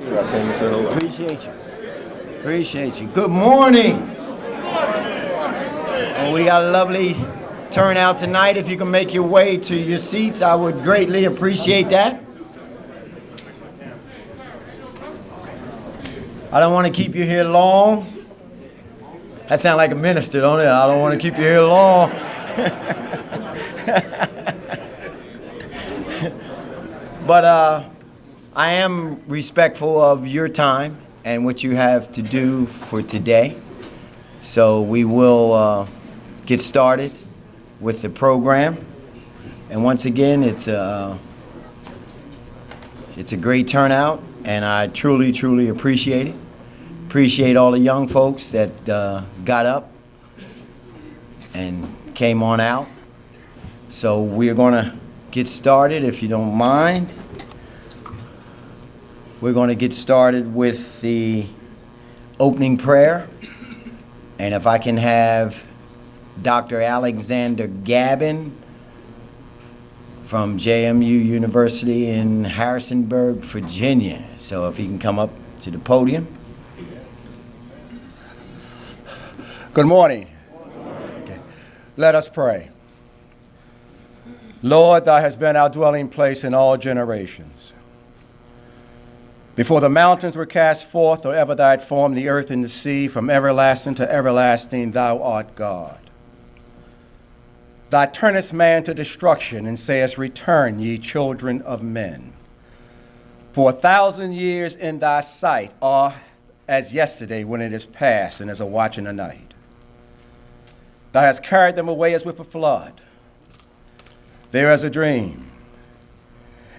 Appreciate you. Appreciate you. Good morning. Well, we got a lovely turnout tonight. If you can make your way to your seats, I would greatly appreciate that. I don't want to keep you here long. That sounds like a minister, don't it? I don't want to keep you here long. But I am respectful of your time and what you have to do for today. So we will get started with the program. And once again, it's a great turnout, and I truly, truly appreciate it. Appreciate all the young folks that got up and came on out. So we're going to get started, if you don't mind. We're going to get started with the opening prayer. And if I can have Dr. Alexander Gabbin from JMU University in Harrisonburg, Virginia. So if he can come up to the podium. Good morning. Okay. Let us pray. Lord, thou hast been our dwelling place in all generations. Before the mountains were cast forth, or ever thou hadst formed the earth and the sea, from everlasting to everlasting thou art God. Thou turnest man to destruction, and sayest, Return, ye children of men. For 1,000 years in thy sight are as yesterday when it is past, and as a watch in the night. Thou hast carried them away as with a flood. They are as a dream.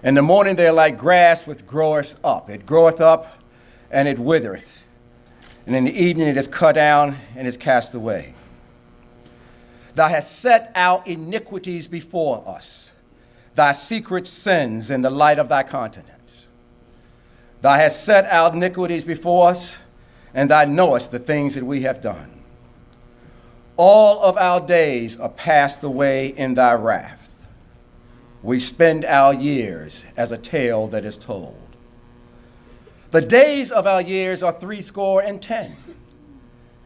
In the morning they are like grass which groweth up. It groweth up, and it withereth. And in the evening it is cut down, and is cast away. Thou hast set out iniquities before us, thy secret sins in the light of thy countenance. Thou hast set out iniquities before us, and thou knowest the things that we have done. All of our days are passed away in thy wrath. We spend our years as a tale that is told. The days of our years are 70.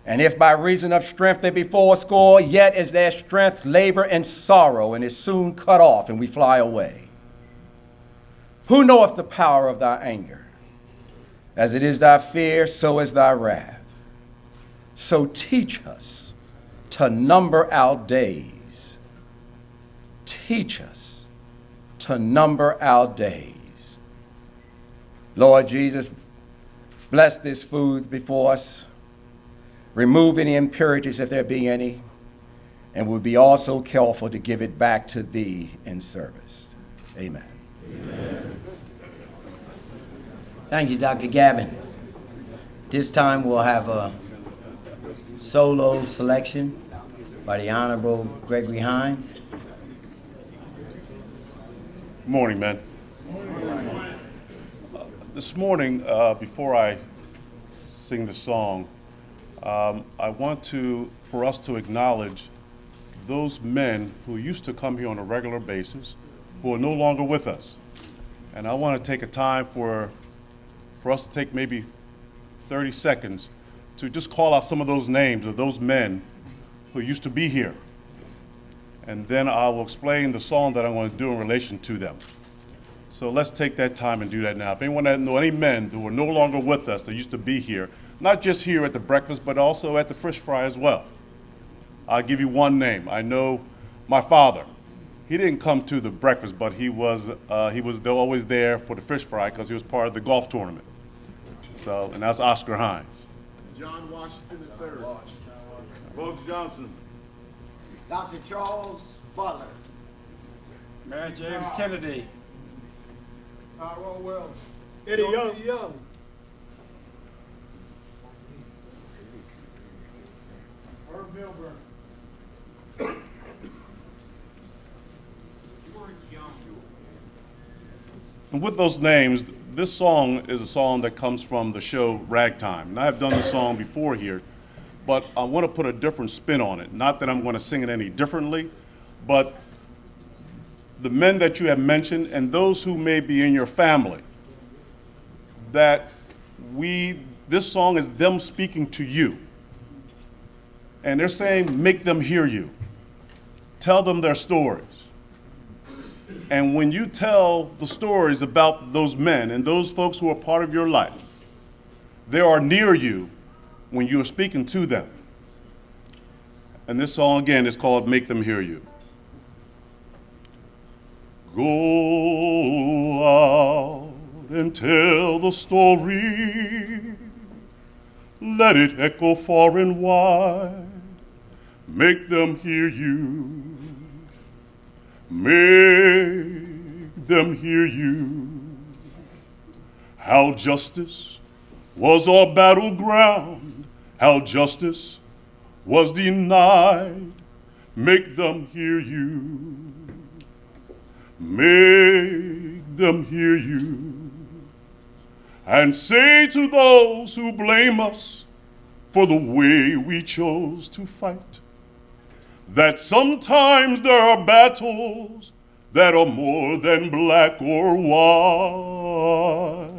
And if by reason of strength they be fourscore, yet is their strength labor and sorrow, and is soon cut off, and we fly away. Who knoweth the power of thy anger? As it is thy fear, so is thy wrath. So teach us to number our days. Teach us to number our days. Lord Jesus, bless this food before us. Remove any impurities if there be any, and we'll be also careful to give it back to thee in service. Amen. Amen. Thank you, Dr. Gabbin. This time we'll have a solo selection by the Honorable Gregory Hines. Good morning, man. This morning, before I sing the song, I want for us to acknowledge those men who used to come here on a regular basis, who are no longer with us. And I want to take a time for us to take maybe 30 seconds to just call out some of those names of those men who used to be here. And then I will explain the song that I'm going to do in relation to them. So let's take that time and do that now. If anyone knows any men who are no longer with us that used to be here, not just here at the breakfast, but also at the fish fry as well. I'll give you one name. I know my father. He didn't come to the breakfast, but he was always there for the fish fry because he was part of the golf tournament. So, and that's Oscar Hines. John Washington III. Rose Johnson. Dr. Charles Butler. Mary James Kennedy. Tyrone Wells. Eddie Young. Herb Milburn. And with those names, this song is a song that comes from the show Ragtime. And I have done this song before here, but I want to put a different spin on it. Not that I'm going to sing it any differently, but the men that you have mentioned and those who may be in your family that this song is them speaking to you. And they're saying, make them hear you. Tell them their stories. And when you tell the stories about those men and those folks who are part of your life, they are near you when you are speaking to them. And this song, again, is called Make Them Hear You. Go out and tell the story. Let it echo far and wide. Make them hear you. Make them hear you. How justice was our battleground. How justice was denied. Make them hear you. Make them hear you. And say to those who blame us for the way we chose to fight, that sometimes there are battles that are more than black or white.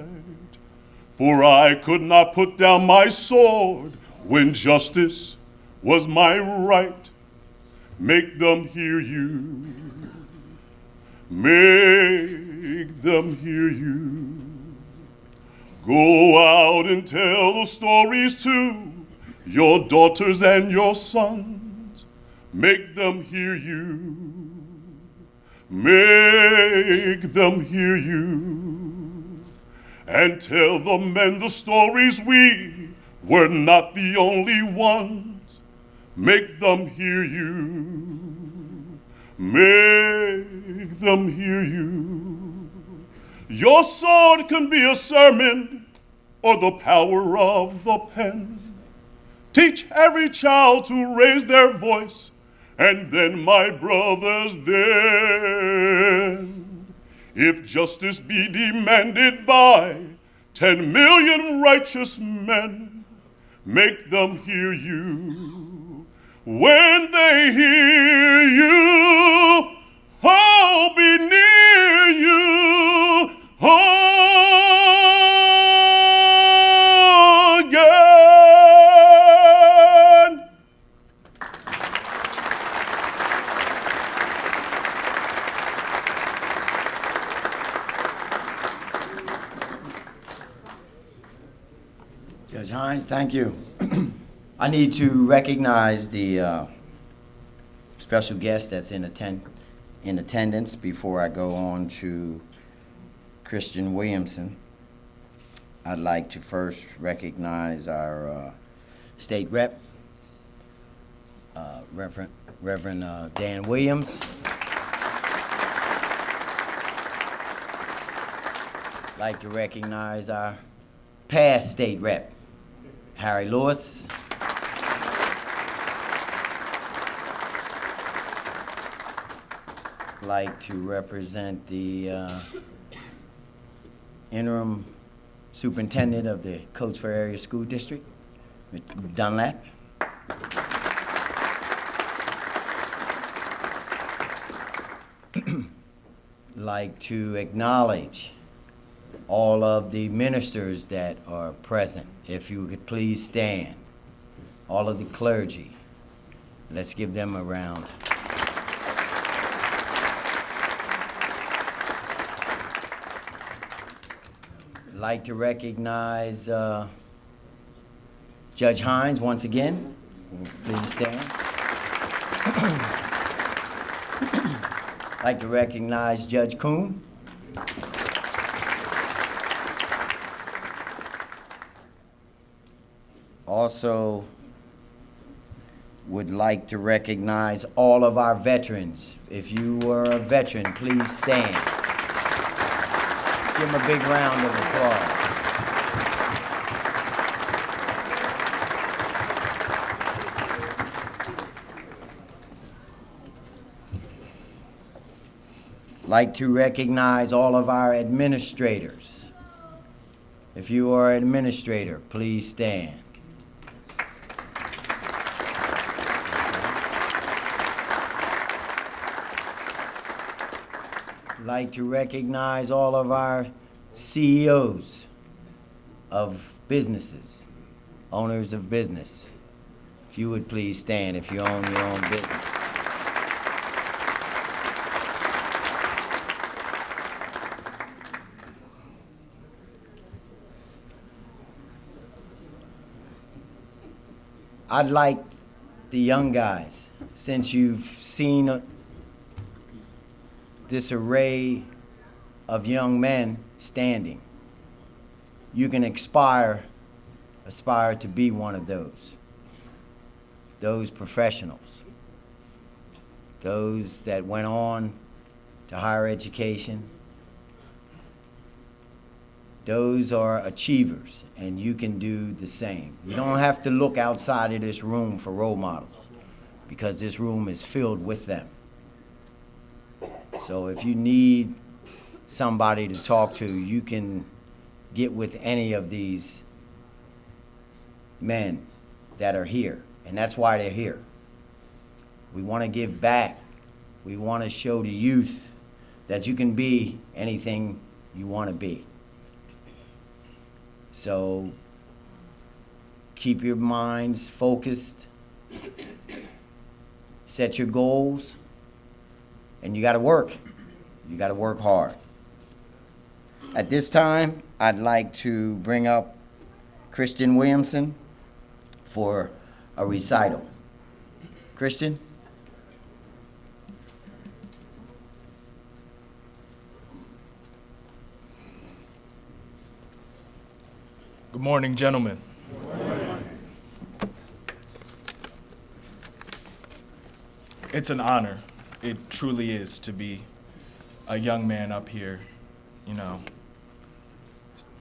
For I could not put down my sword when justice was my right. Make them hear you. Make them hear you. Go out and tell the stories to your daughters and your sons. Make them hear you. Make them hear you. And tell the men the stories, we were not the only ones. Make them hear you. Make them hear you. Your sword can be a sermon or the power of the pen. Teach every child to raise their voice, and then, my brothers, then, if justice be demanded by 10 million righteous men, make them hear you. When they hear you, I'll be near you again. Judge Hines, thank you. I need to recognize the special guest that's in attendance before I go on to Kristian Williamson. I'd like to first recognize our state rep, Reverend Dan Williams. I'd like to recognize our past state rep, Harry Lewis. Like to represent the interim superintendent of the Coatesville Area School District, Mr. Dunlap. Like to acknowledge all of the ministers that are present. If you could please stand. All of the clergy. Let's give them a round. Like to recognize Judge Hines once again. Please stand. Like to recognize Judge Kuhn. Also would like to recognize all of our veterans. If you were a veteran, please stand. Let's give them a big round of applause. Like to recognize all of our administrators. If you are an administrator, please stand. Like to recognize all of our CEOs. of businesses, owners of business. If you would please stand if you own your own business. I'd like the young guys, since you've seen this array of young men standing, you can aspire to be one of those professionals, those that went on to higher education. Those are achievers, and you can do the same. You don't have to look outside of this room for role models, because this room is filled with them. So if you need somebody to talk to, you can get with any of these men that are here, and that's why they're here. We want to give back. We want to show the youth that you can be anything you want to be. So keep your minds focused, set your goals, and you got to work. You got to work hard. At this time, I'd like to bring up Kristian Williamson for a recital. Kristian? Good morning, gentlemen. Good morning. It's an honor. It truly is to be a young man up here,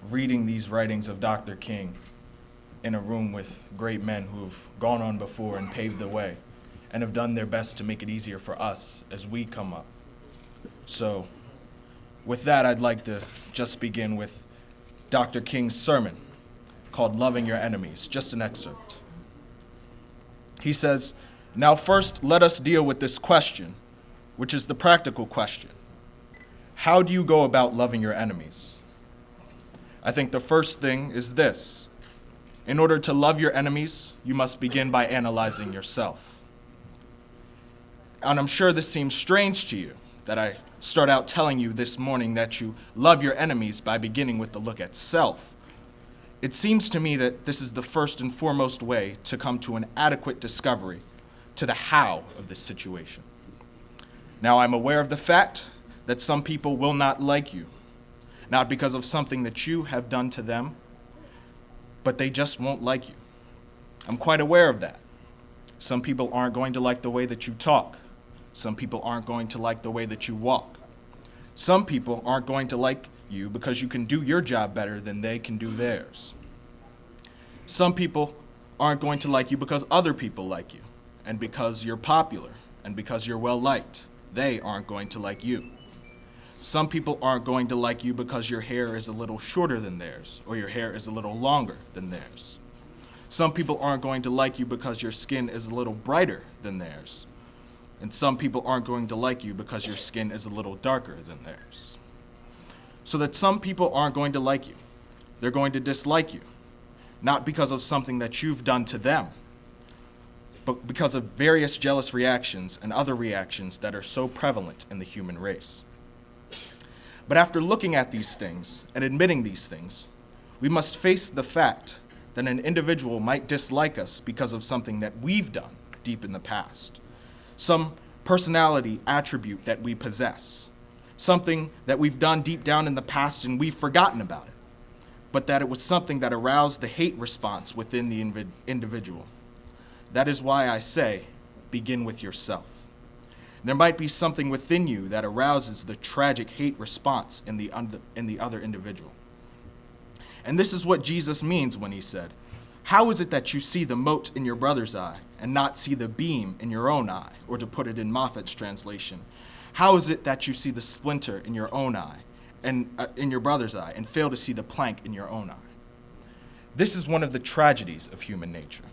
reading these writings of Dr. King in a room with great men who've gone on before and paved the way and have done their best to make it easier for us as we come up. So, with that, I'd like to just begin with Dr. King's sermon called Loving Your Enemies, just an excerpt. He says, "Now first let us deal with this question, which is the practical question. How do you go about loving your enemies? I think the first thing is this. In order to love your enemies, you must begin by analyzing yourself. And I'm sure this seems strange to you, that I start out telling you this morning that you love your enemies by beginning with the look at self. It seems to me that this is the first and foremost way to come to an adequate discovery to the how of this situation. Now, I'm aware of the fact that some people will not like you, not because of something that you have done to them, but they just won't like you. I'm quite aware of that. Some people aren't going to like the way that you talk. Some people aren't going to like the way that you walk. Some people aren't going to like you because you can do your job better than they can do theirs. Some people aren't going to like you because other people like you, and because you're popular, and because you're well liked. They aren't going to like you. Some people aren't going to like you because your hair is a little shorter than theirs, or your hair is a little longer than theirs. Some people aren't going to like you because your skin is a little brighter than theirs. And some people aren't going to like you because your skin is a little darker than theirs. So that some people aren't going to like you. They're going to dislike you, not because of something that you've done to them, but because of various jealous reactions and other reactions that are so prevalent in the human race. But after looking at these things and admitting these things, we must face the fact that an individual might dislike us because of something that we've done deep in the past, some personality attribute that we possess, something that we've done deep down in the past and we've forgotten about it, but that it was something that aroused the hate response within the individual. That is why I say, begin with yourself. There might be something within you that arouses the tragic hate response in the other individual. And this is what Jesus means when he said, "How is it that you see the mote in your brother's eye and not see the beam in your own eye?" Or to put it in Moffat's translation, "How is it that you see the splinter in your own eye and in your brother's eye and fail to see the plank in your own eye?" This is one of the tragedies of human nature.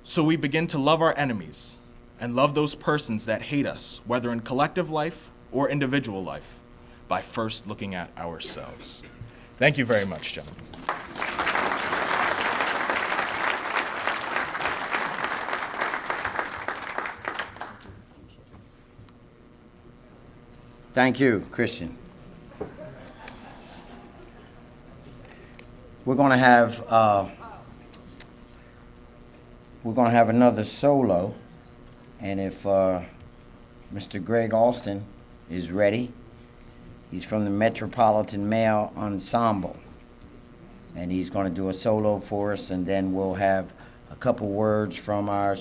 So we begin to love our enemies and love those persons that hate us, whether in collective life or individual life, by first looking at ourselves. Thank you very much, gentlemen. Thank you, Kristian. We're gonna have another solo, and if Mr. Greg Alston is ready, he's from the Metropolitan Male Ensemble, and he's gonna do a solo for us, and then we'll have a couple words from our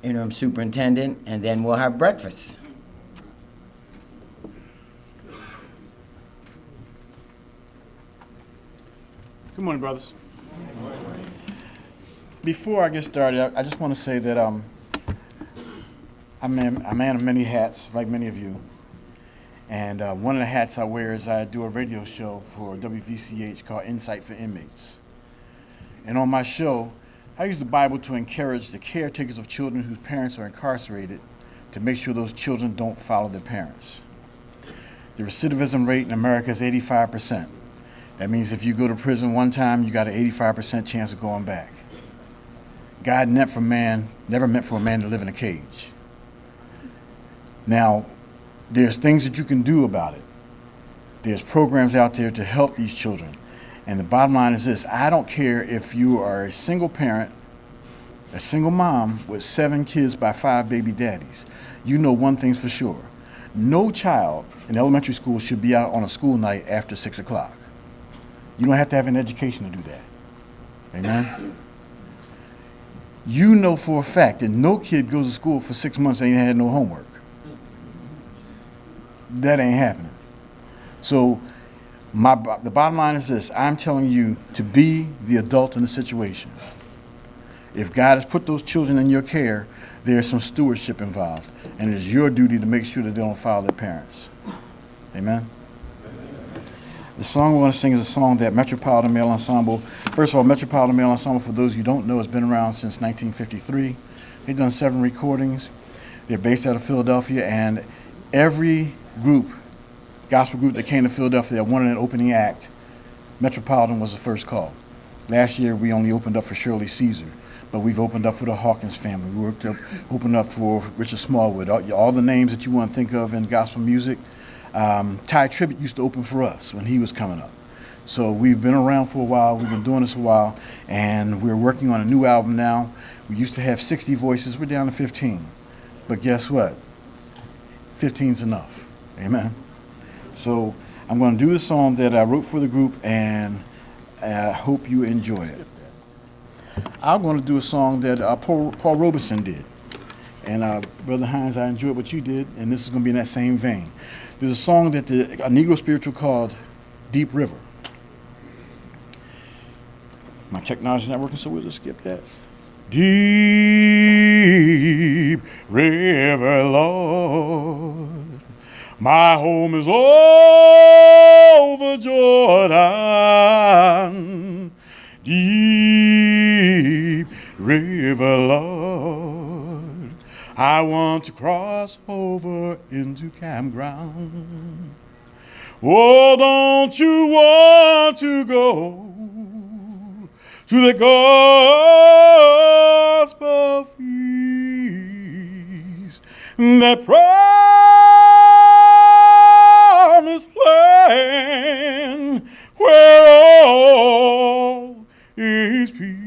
interim superintendent, and then we'll have breakfast. Good morning, brothers. Before I get started, I just want to say that I'm a man of many hats, like many of you. And one of the hats I wear is I do a radio show for WVCH called Insight for Inmates. And on my show, I use the Bible to encourage the caretakers of children whose parents are incarcerated to make sure those children don't follow their parents. The recidivism rate in America is 85%. That means if you go to prison one time, you got an 85% chance of going back. God never meant for a man to live in a cage. Now, there's things that you can do about it. There's programs out there to help these children. And the bottom line is this: I don't care if you are a single parent, a single mom with 7 kids by 5 baby daddies. You know one thing's for sure. No child in elementary school should be out on a school night after 6 o'clock. You don't have to have an education to do that. Amen? You know for a fact that no kid goes to school for 6 months and ain't had no homework. That ain't happening. So the bottom line is this: I'm telling you to be the adult in the situation. If God has put those children in your care, there's some stewardship involved, and it is your duty to make sure that they don't follow their parents. Amen? The song we want to sing is a song that Metropolitan Male Ensemble, first of all, Metropolitan Male Ensemble, for those you don't know, has been around since 1953. They've done 7 recordings. They're based out of Philadelphia, and every group, gospel group that came to Philadelphia that wanted an opening act, Metropolitan was the first call. Last year, we only opened up for Shirley Caesar, but we've opened up for the Hawkins family. We opened up for Richard Smallwood, all the names that you want to think of in gospel music. Ty Tribbett used to open for us when he was coming up. So we've been around for a while. We've been doing this a while, and we're working on a new album now. We used to have 60 voices. We're down to 15. But guess what? 15's enough. Amen. So I'm going to do the song that I wrote for the group, and I hope you enjoy it. I'm going to do a song that Paul Robeson did. And Brother Hines, I enjoyed what you did, and this is going to be in that same vein. There's a song that a Negro spiritual called Deep River. My technology's not working, so we'll just skip that. Deep river, Lord, my home is over Jordan. Deep river, Lord, I want to cross over into campground. Oh, don't you want to go to the gospel feast, that promised land where all is peace?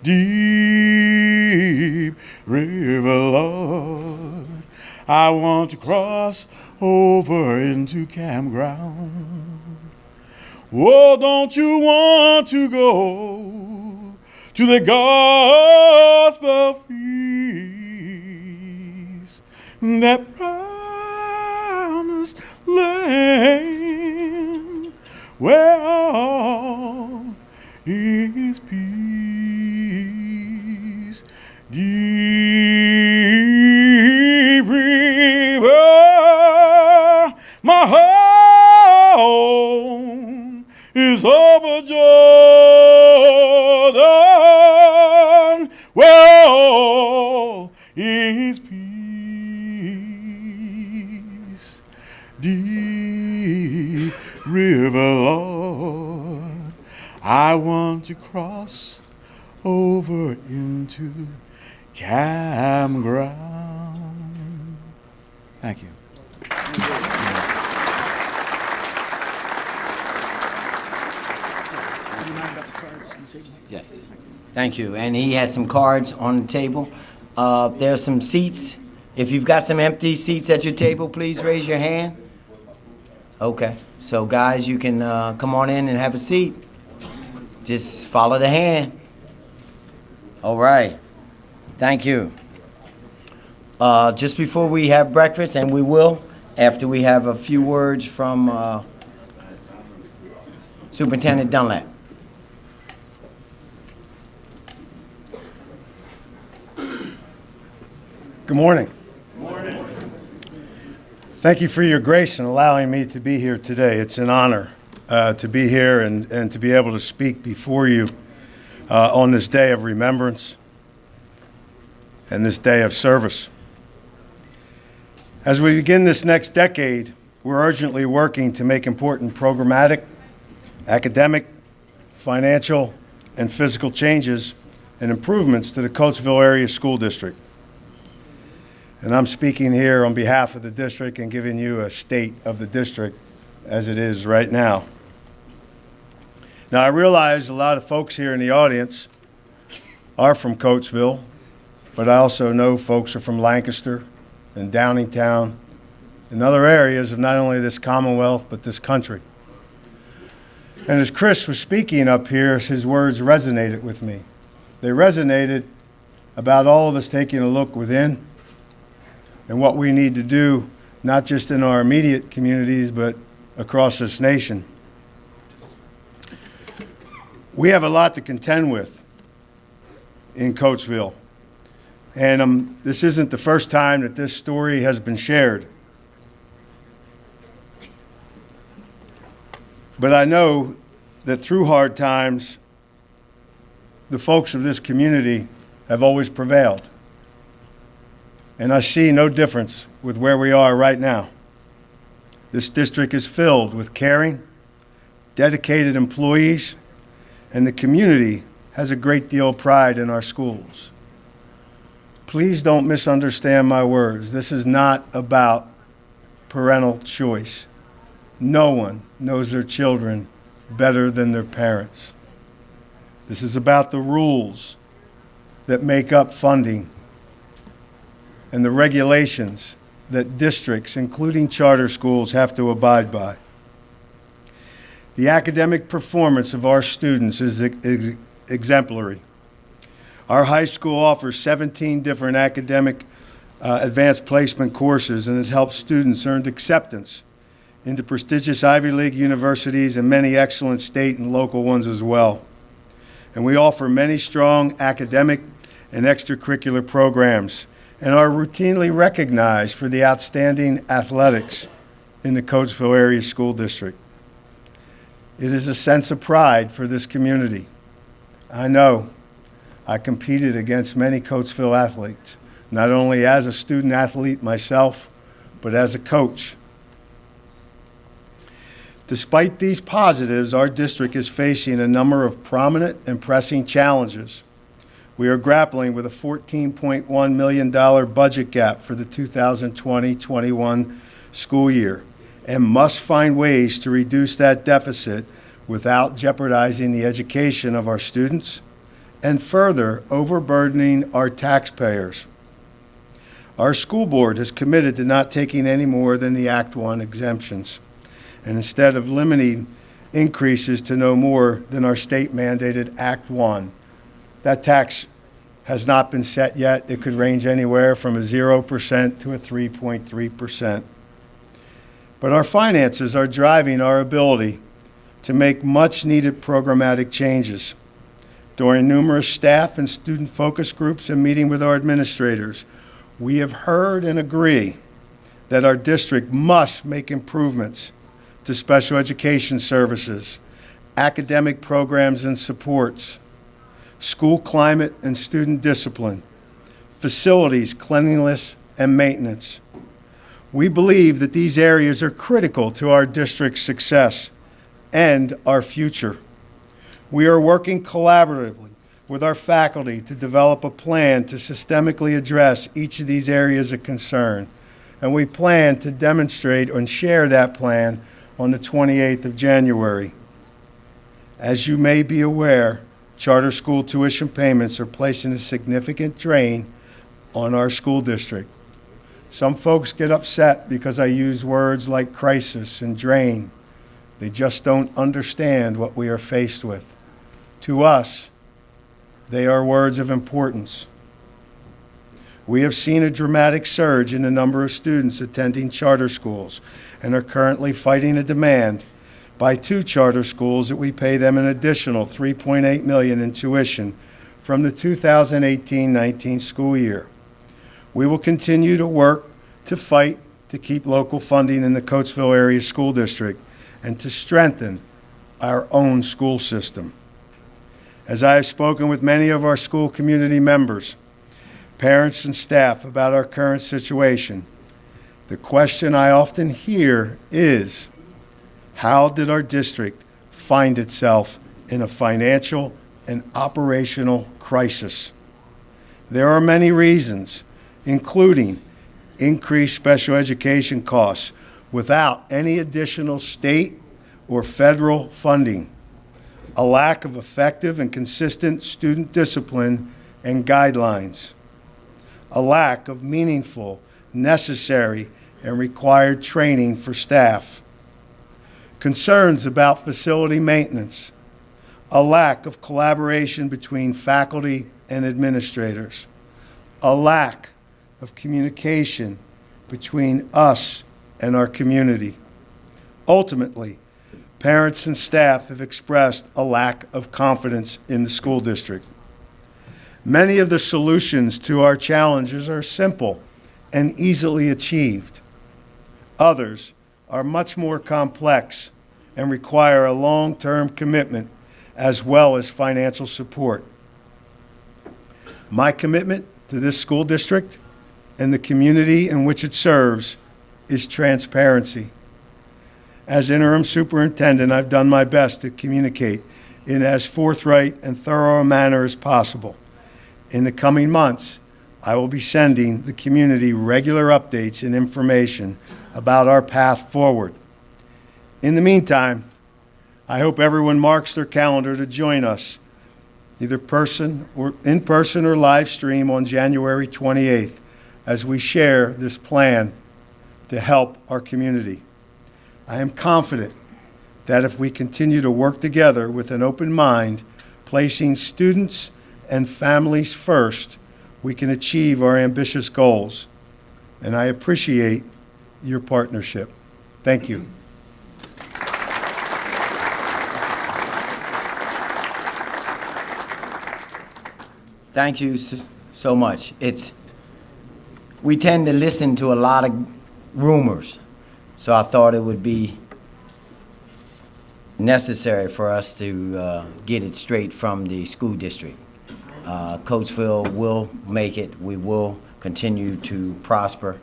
Deep river, Lord, I want to cross over into campground. Oh, don't you want to go to the gospel feast, that promised land where all is peace? Deep river, my home is over Jordan, where all is peace. Deep river, Lord, I want to cross over into campground. Thank you. Yes. Thank you. And he has some cards on the table. There's some seats. If you've got some empty seats at your table, please raise your hand. Okay. So, guys, you can come on in and have a seat. Just follow the hand. All right. Thank you. Just before we have breakfast, and we will, after we have a few words from Superintendent Dunlap. Good morning. Thank you for your grace in allowing me to be here today. It's an honor to be here and to be able to speak before you on this day of remembrance and this day of service. As we begin this next decade, we're urgently working to make important programmatic, academic, financial, and physical changes and improvements to the Coatesville Area School District. And I'm speaking here on behalf of the district and giving you a state of the district as it is right now. Now, I realize a lot of folks here in the audience are from Coatesville, but I also know folks are from Lancaster and Downingtown and other areas of not only this Commonwealth, but this country. And as Chris was speaking up here, his words resonated with me. They resonated about all of us taking a look within and what we need to do, not just in our immediate communities, but across this nation. We have a lot to contend with in Coatesville. And this isn't the first time that this story has been shared. But I know that through hard times, the folks of this community have always prevailed. And I see no difference with where we are right now. This district is filled with caring, dedicated employees, and the community has a great deal of pride in our schools. Please don't misunderstand my words. This is not about parental choice. No one knows their children better than their parents. This is about the rules that make up funding and the regulations that districts, including charter schools, have to abide by. The academic performance of our students is exemplary. Our high school offers 17 different academic advanced placement courses and has helped students earn acceptance into prestigious Ivy League universities and many excellent state and local ones as well. And we offer many strong academic and extracurricular programs and are routinely recognized for the outstanding athletics in the Coatesville Area School District. It is a sense of pride for this community. I know I competed against many Coatesville athletes, not only as a student athlete myself, but as a coach. Despite these positives, our district is facing a number of prominent and pressing challenges. We are grappling with a $14.1 million budget gap for the 2020-21 school year and must find ways to reduce that deficit without jeopardizing the education of our students and further overburdening our taxpayers. Our school board has committed to not taking any more than the Act 1 exemptions, and instead of limiting increases to no more than our state-mandated Act 1. That tax has not been set yet. It could range anywhere from a 0% to a 3.3%. But our finances are driving our ability to make much-needed programmatic changes. During numerous staff and student focus groups and meeting with our administrators, we have heard and agree that our district must make improvements to special education services, academic programs and supports, school climate and student discipline, facilities, cleanliness, and maintenance. We believe that these areas are critical to our district's success and our future. We are working collaboratively with our faculty to develop a plan to systemically address each of these areas of concern. and we plan to demonstrate and share that plan on the 28th of January. As you may be aware, charter school tuition payments are placing a significant drain on our school district. Some folks get upset because I use words like crisis and drain. They just don't understand what we are faced with. To us, they are words of importance. We have seen a dramatic surge in the number of students attending charter schools and are currently fighting a demand by 2 charter schools that we pay them an additional $3.8 million in tuition from the 2018-19 school year. We will continue to work to fight to keep local funding in the Coatesville area school district and to strengthen our own school system. As I have spoken with many of our school community members, parents and staff about our current situation, the question I often hear is, how did our district find itself in a financial and operational crisis? There are many reasons, including increased special education costs without any additional state or federal funding, a lack of effective and consistent student discipline and guidelines, a lack of meaningful, necessary, and required training for staff, concerns about facility maintenance, a lack of collaboration between faculty and administrators, a lack of communication between us and our community. Ultimately, parents and staff have expressed a lack of confidence in the school district. Many of the solutions to our challenges are simple and easily achieved. Others are much more complex and require a long-term commitment as well as financial support. My commitment to this school district and the community in which it serves is transparency. As interim superintendent, I've done my best to communicate in as forthright and thorough a manner as possible. In the coming months, I will be sending the community regular updates and information about our path forward. In the meantime, I hope everyone marks their calendar to join us, either in person or live stream on January 28th, as we share this plan to help our community. I am confident that if we continue to work together with an open mind, placing students and families first, we can achieve our ambitious goals. And I appreciate your partnership. Thank you. Thank you so much. We tend to listen to a lot of rumors, so I thought it would be necessary for us to get it straight from the school district. Coatesville will make it. We will continue to prosper.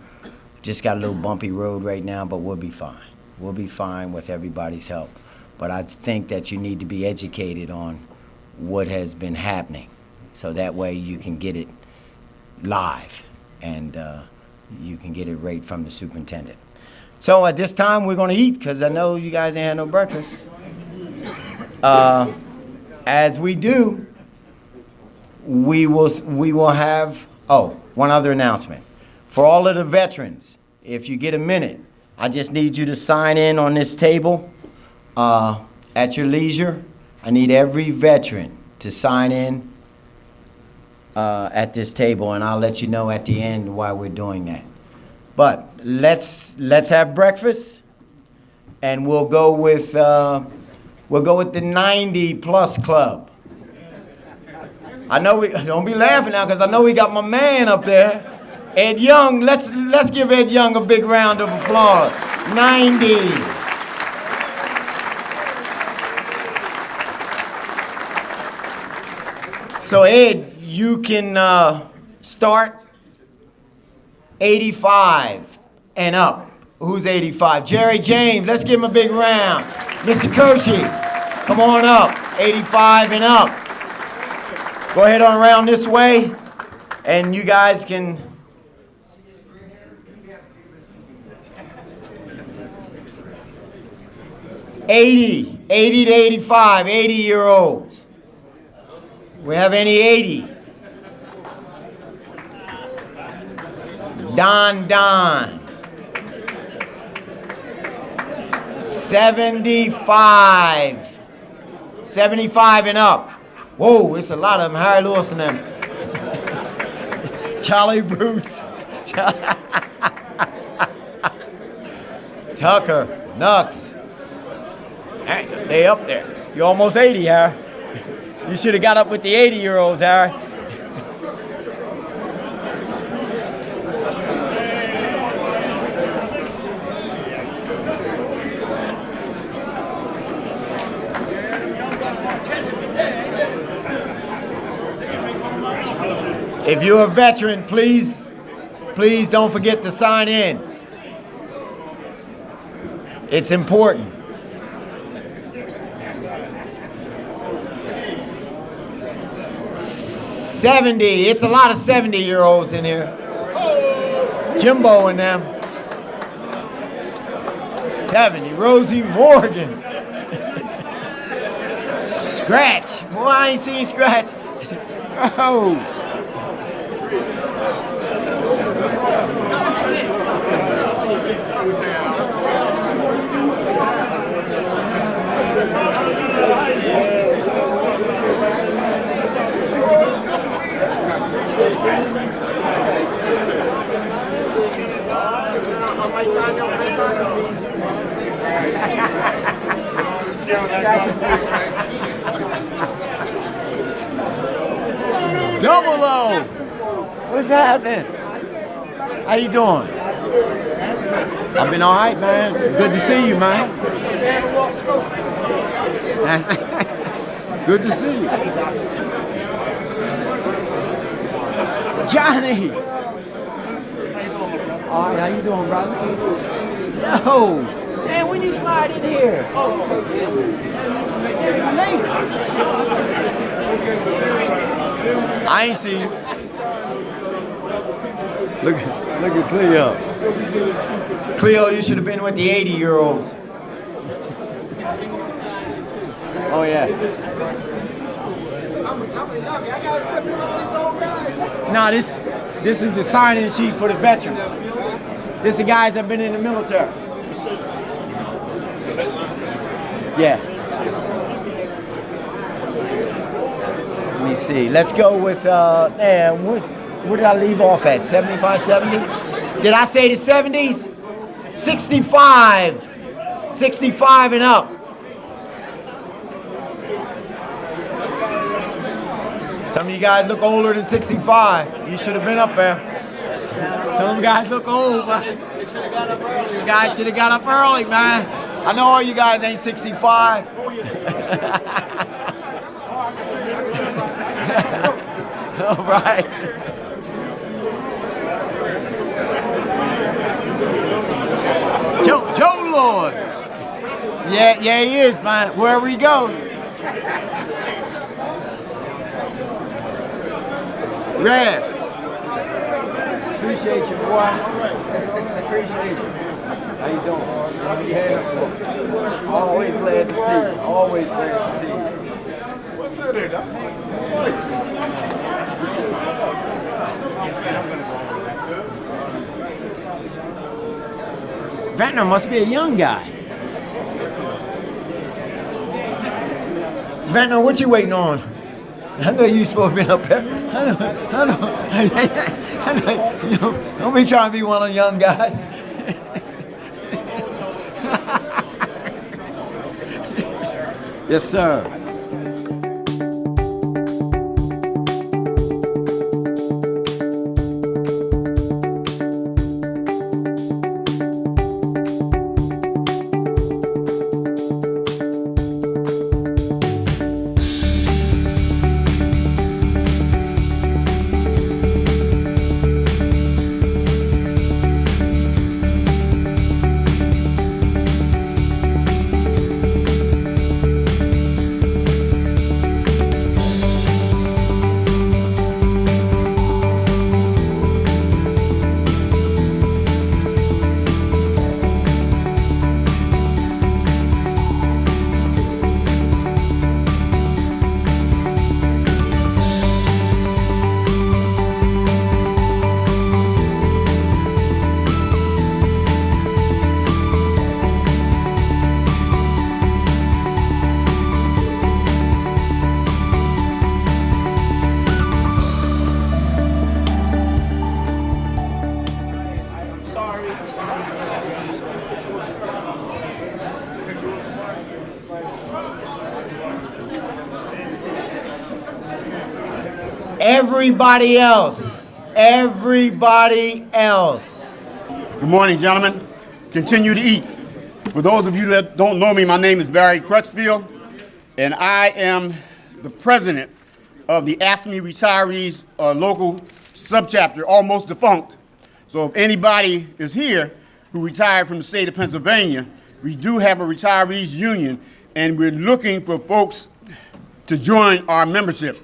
Just got a little bumpy road right now, but we'll be fine. We'll be fine with everybody's help. But I think that you need to be educated on what has been happening, so that way you can get it live and you can get it right from the superintendent. So at this time, we're going to eat because I know you guys ain't had no breakfast. As we do, we will have, one other announcement. For all of the veterans, if you get a minute, I just need you to sign in on this table at your leisure. I need every veteran to sign in at this table, and I'll let you know at the end why we're doing that. But let's have breakfast, and we'll go with the 90+ club. I know we don't be laughing now because I know we got my man up there, Ed Young. Let's give Ed Young a big round of applause. 90. So Ed, you can start 85 and up. Who's 85? Jerry James, let's give him a big round. Mr. Kershey, come on up. 85 and up. Go ahead on around this way, and you guys can. 80 to 85, 80-year-olds. We have any 80? Don. 75. 75 and up. Whoa, it's a lot of them. Harry Lewis and them. Charlie Bruce. Tucker. Nux. Hey, they up there. You're almost 80, Harry. You should have got up with the 80-year-olds, Harry. If you're a veteran, please don't forget to sign in. It's important. '70. It's a lot of 70-year-olds in here. Jimbo and them. 70. Rosie Morgan. Scratch. Boy, I ain't seen Scratch. Oh. Double O. What's happening? How you doing? I've been all right, man. Good to see you, man. Good to see you. Johnny. All right, how you doing, brother? No. Man, when you slide in here? Late. I ain't see you. Look at Cleo. Cleo, you should have been with the 80-year-olds. Oh, yeah. No, this is the sign-in sheet for the veterans. This is the guys that have been in the military. Yeah. Let me see. Let's go with, man, where did I leave off at? 75, 70? Did I say the 70s? 65. 65 and up. Some of you guys look older than 65. You should have been up there. Some of you guys look old, man. You guys should have got up early, man. I know all you guys ain't 65. All right. Joe Lord. Yeah, he is, man. Wherever he goes. Rev. Appreciate you, boy. Appreciate you. How you doing? How you having? Always glad to see you. Always glad to see you. What's in there, Doc? Ventnor must be a young guy. Ventnor, what you waiting on? I know you supposed to be up there. I know. You know, don't be trying to be one of the young guys. Yes, sir. Everybody else. Everybody else. Good morning, gentlemen. Continue to eat. For those of you that don't know me, my name is Barry Crutchfield, and I am the president of the AFSCME Retirees local subchapter, almost defunct. So if anybody is here who retired from the state of Pennsylvania, we do have a retirees union, and we're looking for folks to join our membership.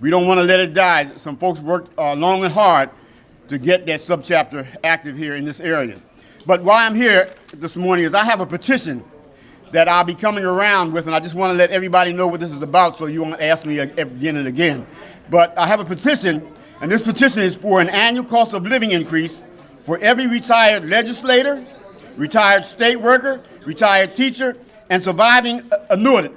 We don't want to let it die. Some folks worked long and hard to get that subchapter active here in this area. But why I'm here this morning is I have a petition that I'll be coming around with, and I just want to let everybody know what this is about so you won't ask me again and again. But I have a petition, and this petition is for an annual cost of living increase for every retired legislator, retired state worker, retired teacher, and surviving annuitant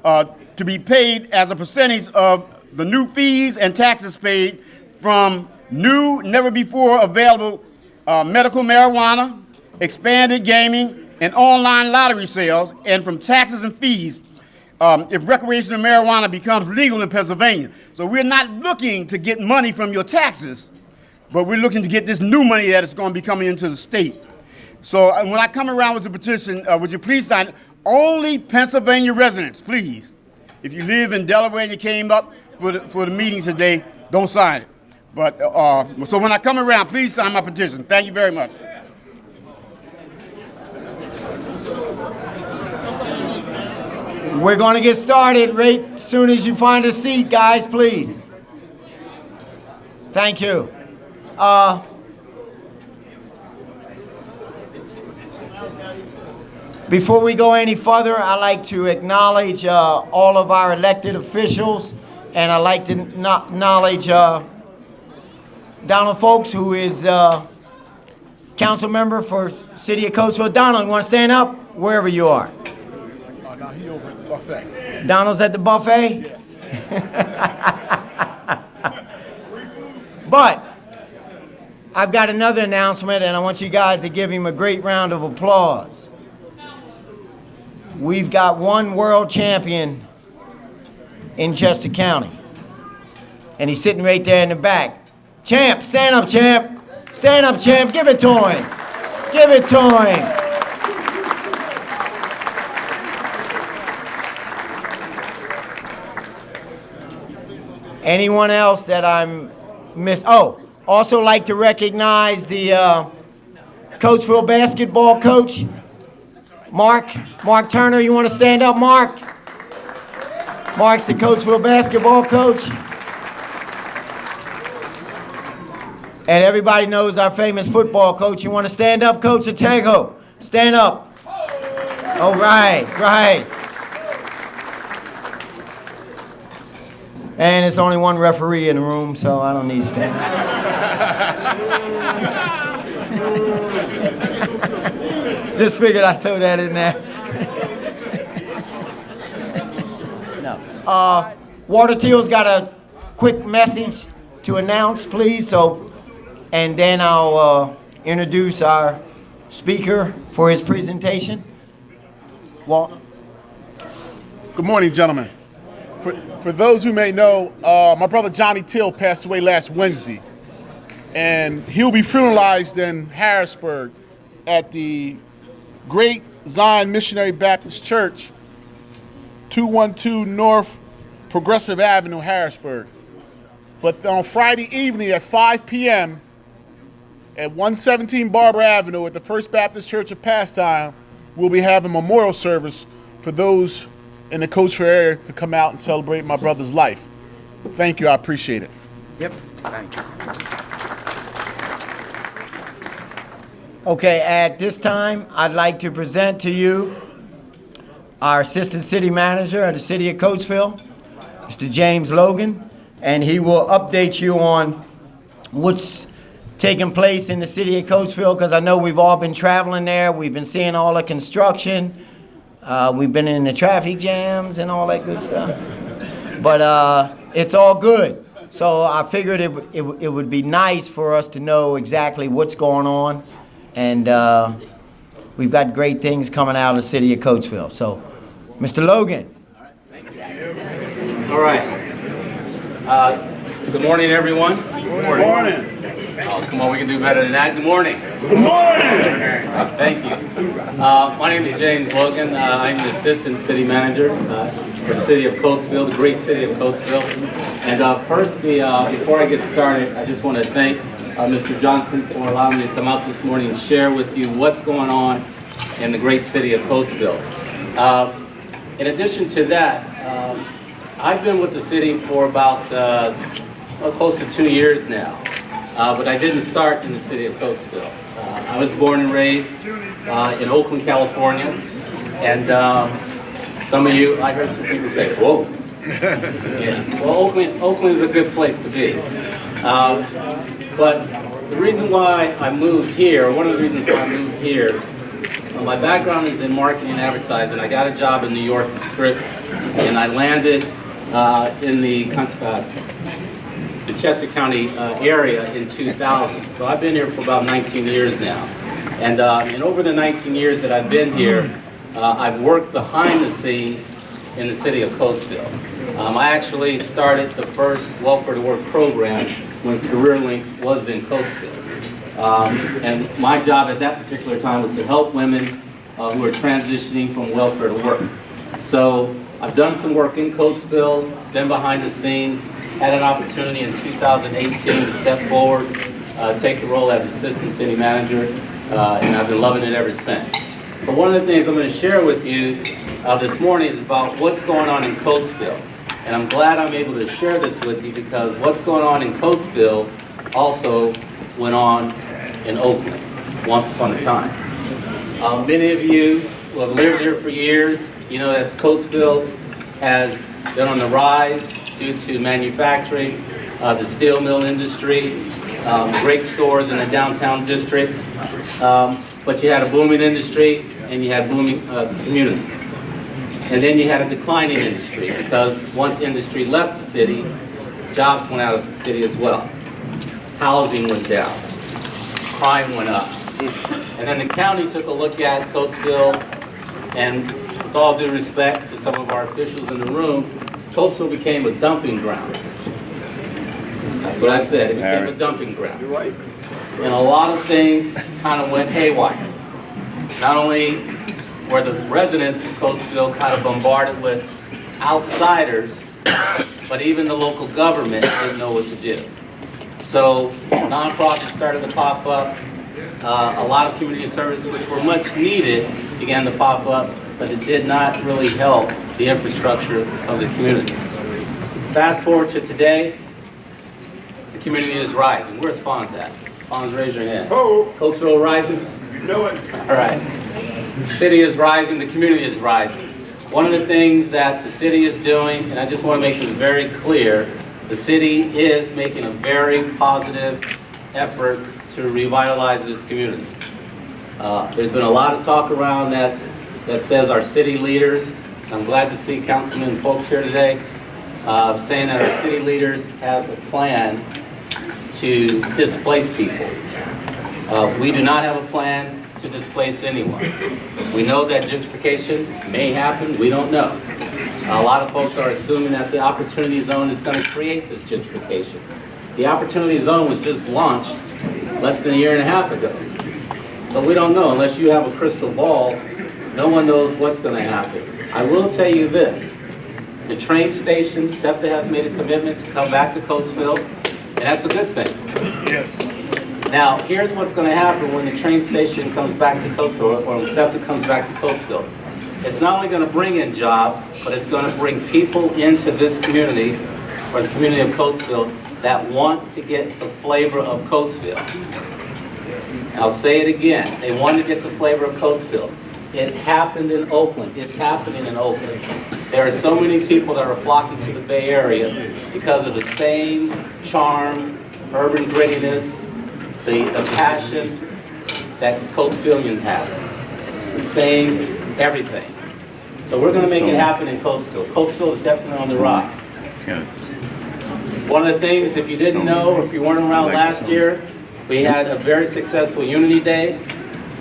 to be paid as a percentage of the new fees and taxes paid from new, never before available medical marijuana, expanded gaming, and online lottery sales, and from taxes and fees if recreational marijuana becomes legal in Pennsylvania. So we're not looking to get money from your taxes, but we're looking to get this new money that is going to be coming into the state. So when I come around with the petition, would you please sign it? Only Pennsylvania residents, please. If you live in Delaware and you came up for the meeting today, don't sign it. But so when I come around, please sign my petition. Thank you very much. We're going to get started right as soon as you find a seat, guys, please. Thank you. Before we go any further, I'd like to acknowledge all of our elected officials, and I'd like to acknowledge Donald Folks, who is council member for City of Coatesville. Donald, you want to stand up? Wherever you are. No, he over at the buffet. Donald's at the buffet? But I've got another announcement, and I want you guys to give him a great round of applause. We've got one world champion in Chester County, and he's sitting right there in the back. Champ, stand up, champ. Stand up, champ. Give it to him. Give it to him. Anyone else that I'm miss? Oh, also like to recognize the Coatesville basketball coach, Mark Turner. You want to stand up, Mark? Mark's the Coatesville basketball coach. And everybody knows our famous football coach. You want to stand up, Coach Atego? Stand up. All right, right. And it's only one referee in the room, so I don't need to stand up. Just figured I'd throw that in there. No. Waterteal's got a quick message to announce, please. So, and then I'll introduce our speaker for his presentation. Walt. Good morning, gentlemen. For those who may know, my brother Johnny Till passed away last Wednesday, and he'll be funeralized in Harrisburg at the Great Zion Missionary Baptist Church, 212 North Progressive Avenue, Harrisburg. But on Friday evening at 5 p.m. at 117 Barber Avenue at the First Baptist Church of Pastime, we'll be having a memorial service for those in the Coatesville area to come out and celebrate my brother's life. Thank you, I appreciate it. Yep, thanks. Okay, at this time, I'd like to present to you our Assistant City Manager of the City of Coatesville, Mr. James Logan, and he will update you on what's taking place in the City of Coatesville, because I know we've all been traveling there. We've been seeing all the construction. We've been in the traffic jams and all that good stuff. But it's all good. So I figured it would be nice for us to know exactly what's going on. And we've got great things coming out of the City of Coatesville. So, Mr. Logan. All right. Good morning, everyone. Good morning. Oh, come on, we can do better than that. Good morning. Good morning. Thank you. My name is James Logan. I'm the Assistant City Manager for the City of Coatesville, the great City of Coatesville. And first, before I get started, I just want to thank Mr. Johnson for allowing me to come out this morning and share with you what's going on in the great City of Coatesville. In addition to that, I've been with the city for about close to 2 years now. But I didn't start in the city of Coatesville. I was born and raised in Oakland, California. And some of you, I heard some people say, whoa. Yeah. Well, Oakland is a good place to be. But the reason why I moved here, one of the reasons why I moved here, my background is in marketing and advertising. I got a job in New York with Scripps, and I landed in the Chester County area in 2000. So I've been here for about 19 years now. And over the 19 years that I've been here, I've worked behind the scenes in the city of Coatesville. I actually started the first Welfare to Work program when CareerLink was in Coatesville. And my job at that particular time was to help women who are transitioning from welfare to work. So I've done some work in Coatesville, been behind the scenes, had an opportunity in 2018 to step forward, take the role as Assistant City Manager, and I've been loving it ever since. So one of the things I'm going to share with you this morning is about what's going on in Coatesville. And I'm glad I'm able to share this with you because what's going on in Coatesville also went on in Oakland once upon a time. Many of you who have lived here for years, you know that Coatesville has been on the rise due to manufacturing, the steel mill industry, great stores in the downtown district, but you had a booming industry and you had booming communities. And then you had a declining industry because once industry left the city, jobs went out of the city as well. Housing went down, crime went up. And then the county took a look at Coatesville, and with all due respect to some of our officials in the room, Coatesville became a dumping ground. That's what I said, it became a dumping ground. You're right. And a lot of things kind of went haywire. Not only were the residents of Coatesville kind of bombarded with outsiders, but even the local government didn't know what to do. So nonprofits started to pop up. A lot of community services, which were much needed, began to pop up, but it did not really help the infrastructure of the community. Fast forward to today, the community is rising. Where's Fonz at? Fonz, raise your hand. Oh. Coatesville rising? You know it. All right. The city is rising, the community is rising. One of the things that the city is doing, and I just want to make this very clear, the city is making a very positive effort to revitalize this community. There's been a lot of talk around that says our city leaders, I'm glad to see Councilman folks here today, saying that our city leaders has a plan to displace people. We do not have a plan to displace anyone. We know that gentrification may happen, we don't know. A lot of folks are assuming that the Opportunity Zone is going to create this gentrification. The Opportunity Zone was just launched less than a year and a half ago. So we don't know, unless you have a crystal ball, no one knows what's going to happen. I will tell you this, the train station, SEPTA has made a commitment to come back to Coatesville, and that's a good thing. Yes. Now, here's what's going to happen when the train station comes back to Coatesville, or when SEPTA comes back to Coatesville. It's not only going to bring in jobs, but it's going to bring people into this community, or the community of Coatesville, that want to get the flavor of Coatesville. I'll say it again, they want to get the flavor of Coatesville. It happened in Oakland, it's happening in Oakland. There are so many people that are flocking to the Bay Area because of the same charm, urban grittiness, the passion that Coatesvillians have. The same everything. So we're going to make it happen in Coatesville. Coatesville is definitely on the rise. One of the things, if you didn't know, or if you weren't around last year, we had a very successful Unity Day,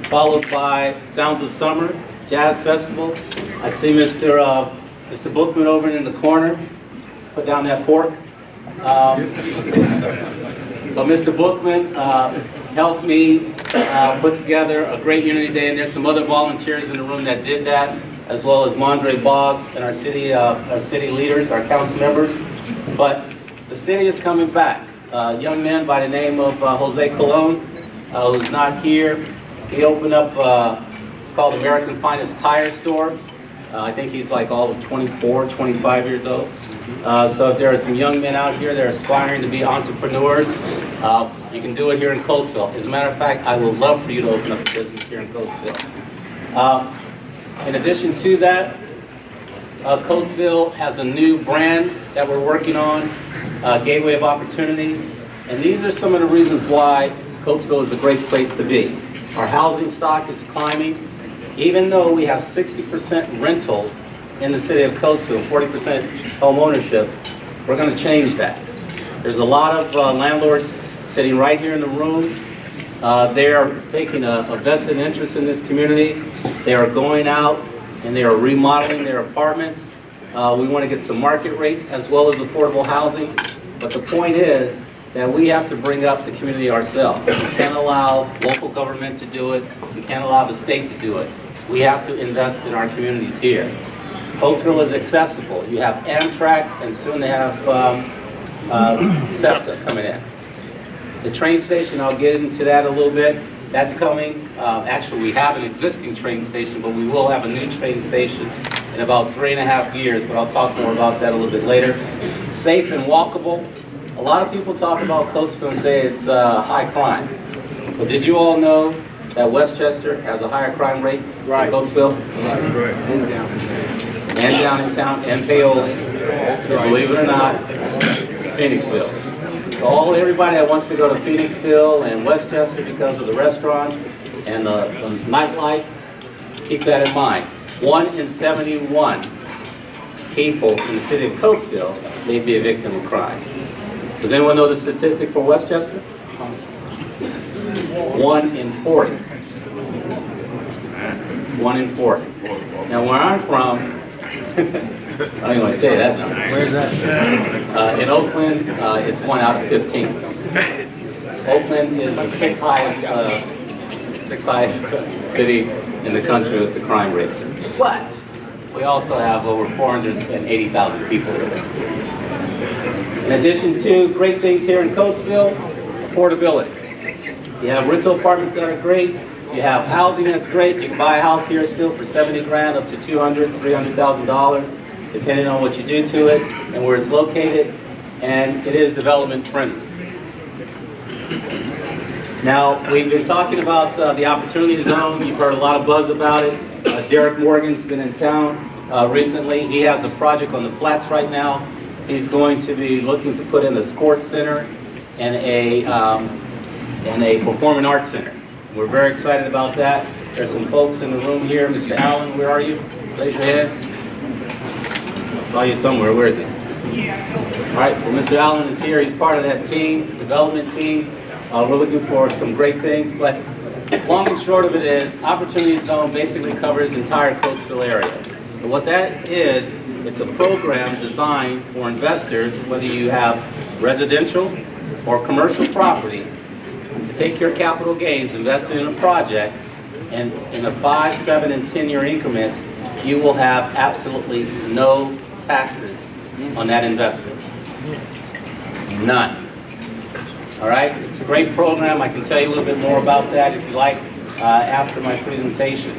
followed by Sounds of Summer, Jazz Festival. I see Mr. Bookman over in the corner. Put down that pork. But Mr. Bookman helped me put together a great Unity Day, and there's some other volunteers in the room that did that, as well as Mondre Boggs and our city leaders, our council members. But the city is coming back. A young man by the name of Jose Colon, who's not here. He opened up, it's called American Finest Tire Store. I think he's like all of 24, 25 years old. So if there are some young men out here that are aspiring to be entrepreneurs, you can do it here in Coatesville. As a matter of fact, I would love for you to open up a business here in Coatesville. In addition to that, Coatesville has a new brand that we're working on, Gateway of Opportunity. And these are some of the reasons why Coatesville is a great place to be. Our housing stock is climbing. Even though we have 60% rental in the city of Coatesville, 40% home ownership, we're going to change that. There's a lot of landlords sitting right here in the room. They are taking a vested interest in this community. They are going out and they are remodeling their apartments. We want to get some market rates as well as affordable housing. But the point is that we have to bring up the community ourselves. We can't allow local government to do it. We can't allow the state to do it. We have to invest in our communities here. Coatesville is accessible. You have Amtrak, and soon they have SEPTA coming in. The train station, I'll get into that a little bit. That's coming. Actually, we have an existing train station, but we will have a new train station in about 3.5 years, but I'll talk more about that a little bit later. Safe and walkable. A lot of people talk about Coatesville and say it's high crime. But did you all know that Westchester has a higher crime rate than Coatesville? Right. And down in town, and Paoli, believe it or not, Phoenixville. So everybody that wants to go to Phoenixville and Westchester because of the restaurants and the nightlife, keep that in mind. 1 in 71 people in the city of Coatesville may be a victim of crime. Does anyone know the statistic for Westchester? 1 in 40. 1 in 40. Now where I'm from, I don't even want to tell you that number. Where's that? In Oakland, it's 1 out of 15. Oakland is the sixth highest city in the country with the crime rate. But we also have over 480,000 people here. In addition to great things here in Coatesville, affordability. You have rental apartments that are great. You have housing that's great. You can buy a house here still for 70 grand up to $200,000, $300,000, depending on what you do to it and where it's located. And it is development friendly. Now, we've been talking about the Opportunity Zone. You've heard a lot of buzz about it. Derek Morgan's been in town recently. He has a project on the flats right now. He's going to be looking to put in a sports center and a performing arts center. We're very excited about that. There's some folks in the room here. Mr. Allen, where are you? Raise your hand. I saw you somewhere. Where is he? All right, well, Mr. Allen is here. He's part of that team, development team. We're looking for some great things, but long and short of it is, Opportunity Zone basically covers the entire Coatesville area. And what that is, it's a program designed for investors, whether you have residential or commercial property, to take your capital gains, invest it in a project, and in a 5, 7, and 10-year increments, you will have absolutely no taxes on that investment. None. All right? It's a great program. I can tell you a little bit more about that if you like after my presentation.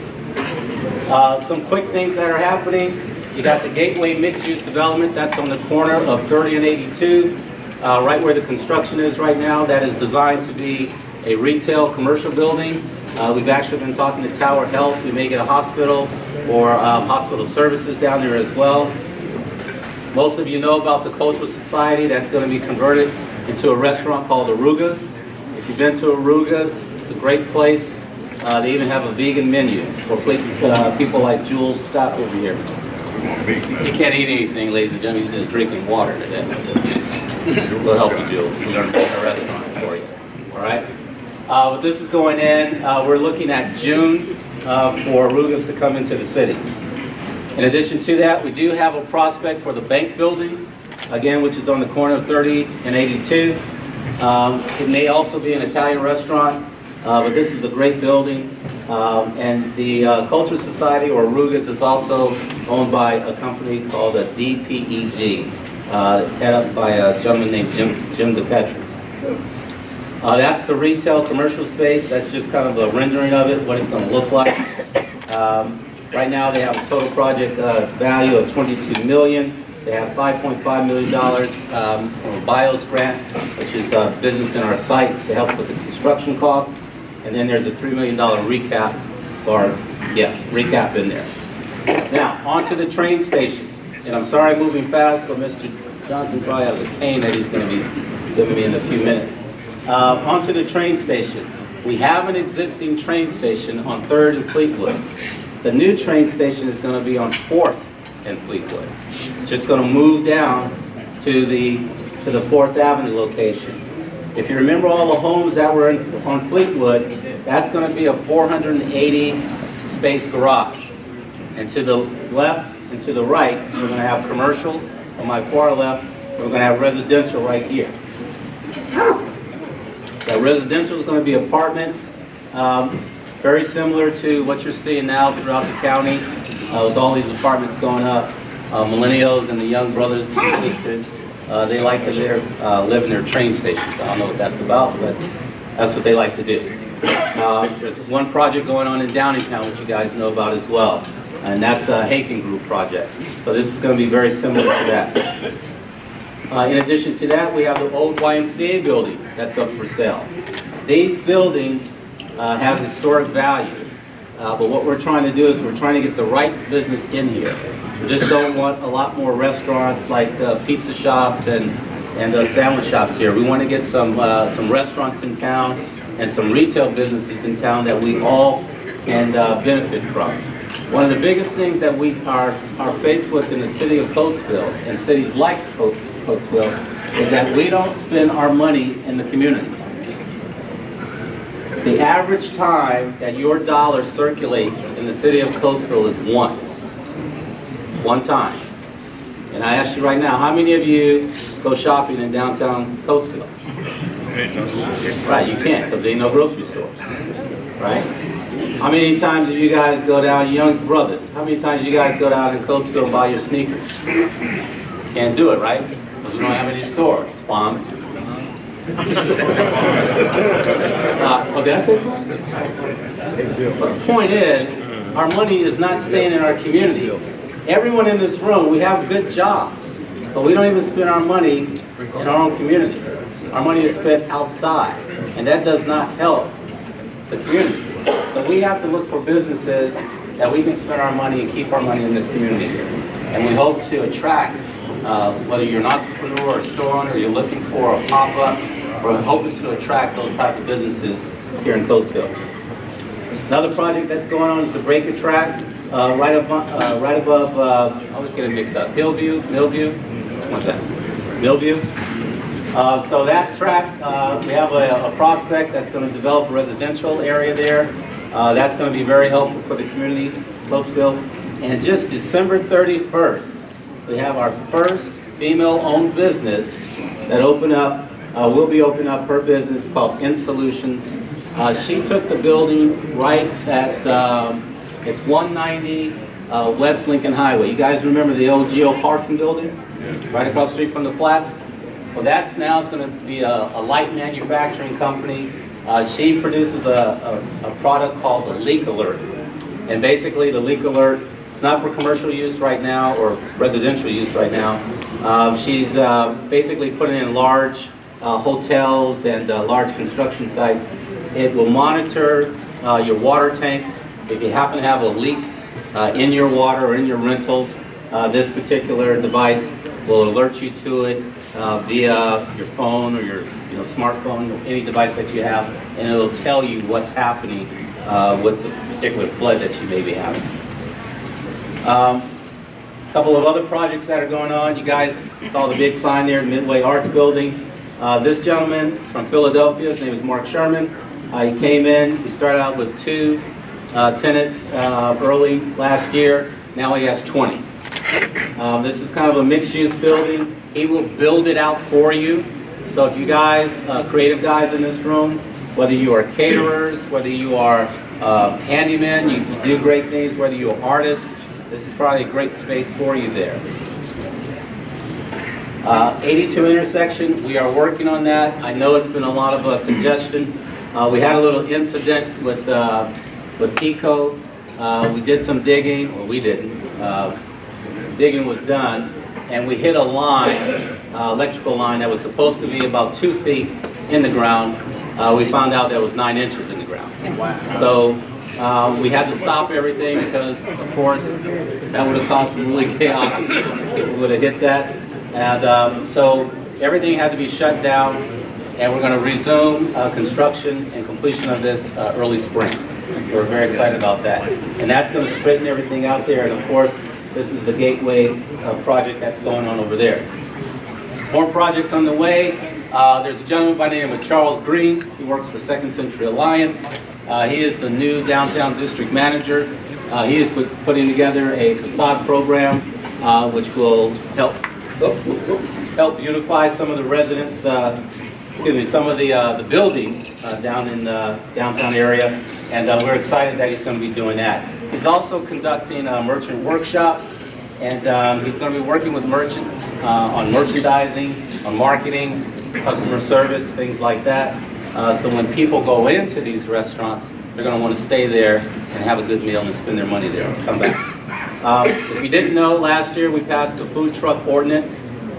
Some quick things that are happening. You got the Gateway mixed-use development. That's on the corner of 30 and 82, right where the construction is right now. That is designed to be a retail commercial building. We've actually been talking to Tower Health. We may get a hospital or hospital services down there as well. Most of you know about the Cultural Society. That's going to be converted into a restaurant called Aruga's. If you've been to Aruga's, it's a great place. They even have a vegan menu for people like Jules Scott over here. He can't eat anything, ladies and gentlemen. He's just drinking water today. We'll help you, Jules. We're going to make a restaurant for you. All right? But this is going in. We're looking at June for Aruga's to come into the city. In addition to that, we do have a prospect for the bank building. again, which is on the corner of 30 and 82. It may also be an Italian restaurant, but this is a great building. And the Culture Society, or Rugas, is also owned by a company called DPEG, head up by a gentleman named Jim DePetris. That's the retail commercial space. That's just kind of a rendering of it, what it's going to look like. Right now they have a total project value of $22 million. They have $5.5 million from a BIOS grant, which is business in our site to help with the construction costs. And then there's a $3 million recap in there. Now, onto the train station. And I'm sorry I'm moving fast, but Mr. Johnson probably has a cane that he's going to be giving me in a few minutes. Onto the train station. We have an existing train station on 3rd and Fleetwood. The new train station is going to be on 4th and Fleetwood. It's just going to move down to the 4th Avenue location. If you remember all the homes that were on Fleetwood, that's going to be a 480 space garage. And to the left and to the right, we're going to have commercial. On my far left, we're going to have residential right here. That residential is going to be apartments, very similar to what you're seeing now throughout the county, with all these apartments going up. Millennials and the young brothers and sisters, they like to live in their train stations. I don't know what that's about, but that's what they like to do. There's one project going on in Downingtown, which you guys know about as well, and that's a Haken Group project. So this is going to be very similar to that. In addition to that, we have the old YMCA building that's up for sale. These buildings have historic value, but what we're trying to do is we're trying to get the right business in here. We just don't want a lot more restaurants like pizza shops and sandwich shops here. We want to get some restaurants in town and some retail businesses in town that we all can benefit from. One of the biggest things that we are faced with in the city of Coatesville and cities like Coatesville is that we don't spend our money in the community. The average time that your dollar circulates in the city of Coatesville is once. One time. And I ask you right now, how many of you go shopping in downtown Coatesville? Right, you can't, because there ain't no grocery stores. Right? How many times have you guys go down, young brothers, how many times you guys go down in Coatesville and buy your sneakers? Can't do it, right? Because we don't have any stores. Spawns. Oh, did I say spawns? But the point is, our money is not staying in our community. Everyone in this room, we have good jobs, but we don't even spend our money in our own communities. Our money is spent outside, and that does not help the community. So we have to look for businesses that we can spend our money and keep our money in this community here. And we hope to attract, whether you're an entrepreneur or a store owner, you're looking for a pop-up, we're hoping to attract those types of businesses here in Coatesville. Another project that's going on is the Breaker Track. Right above, I always get it mixed up. Millview? What's that? Millview? So that track, we have a prospect that's going to develop a residential area there. That's going to be very helpful for the community, Coatesville. And just December 31st, we have our first female-owned business that will be opening up her business called In Solutions. She took the building right at it's 190 West Lincoln Highway. You guys remember the old Geo Parson building? Right across the street from the flats? Well, that's now going to be a light manufacturing company. She produces a product called the Leak Alert. And basically the Leak Alert, it's not for commercial use right now or residential use right now. She's basically putting in large hotels and large construction sites. It will monitor your water tanks. If you happen to have a leak in your water or in your rentals, this particular device will alert you to it via your phone or your smartphone, or any device that you have, and it'll tell you what's happening with the particular flood that you may be having. A couple of other projects that are going on. You guys saw the big sign there, Midway Arts Building. This gentleman is from Philadelphia. His name is Mark Sherman. He came in. He started out with 2 tenants early last year. Now he has 20. This is kind of a mixed-use building. He will build it out for you. So if you guys, creative guys in this room, whether you are caterers, whether you are handymen, you do great things, whether you're artists, this is probably a great space for you there. 82 intersection, we are working on that. I know it's been a lot of congestion. We had a little incident with PICO. We did some digging, or we didn't. Digging was done, and we hit a line, electrical line that was supposed to be about 2 feet in the ground. We found out that was 9 inches in the ground. Wow. So we had to stop everything because, of course, that would have caused some really chaos if we would have hit that. And so everything had to be shut down, and we're going to resume construction and completion of this early spring. We're very excited about that. And that's going to straighten everything out there, and of course, this is the gateway project that's going on over there. More projects on the way. There's a gentleman by the name of Charles Green. He works for Second Century Alliance. He is the new downtown district manager. He is putting together a facade program which will help beautify some of the residents, some of the buildings down in the downtown area, and we're excited that he's going to be doing that. He's also conducting merchant workshops, and he's going to be working with merchants on merchandising, on marketing, customer service, things like that. So when people go into these restaurants, they're going to want to stay there and have a good meal and spend their money there and come back. If you didn't know, last year we passed a food truck ordinance.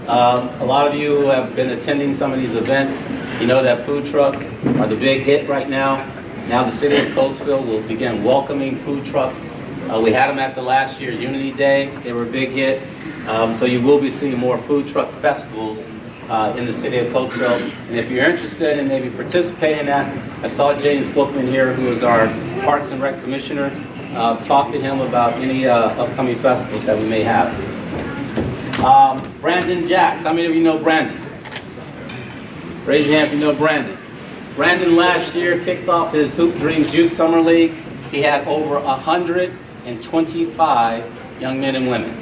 A lot of you who have been attending some of these events, you know that food trucks are the big hit right now. Now the city of Coatesville will begin welcoming food trucks. We had them at the last year's Unity Day. They were a big hit. So you will be seeing more food truck festivals in the city of Coatesville. And if you're interested in maybe participating in that, I saw James Bookman here, who is our Parks and Rec Commissioner. Talk to him about any upcoming festivals that we may have. Brandon Jacks. How many of you know Brandon? Raise your hand if you know Brandon. Brandon last year kicked off his Hoop Dreams Youth Summer League. He had over 125 young men and women.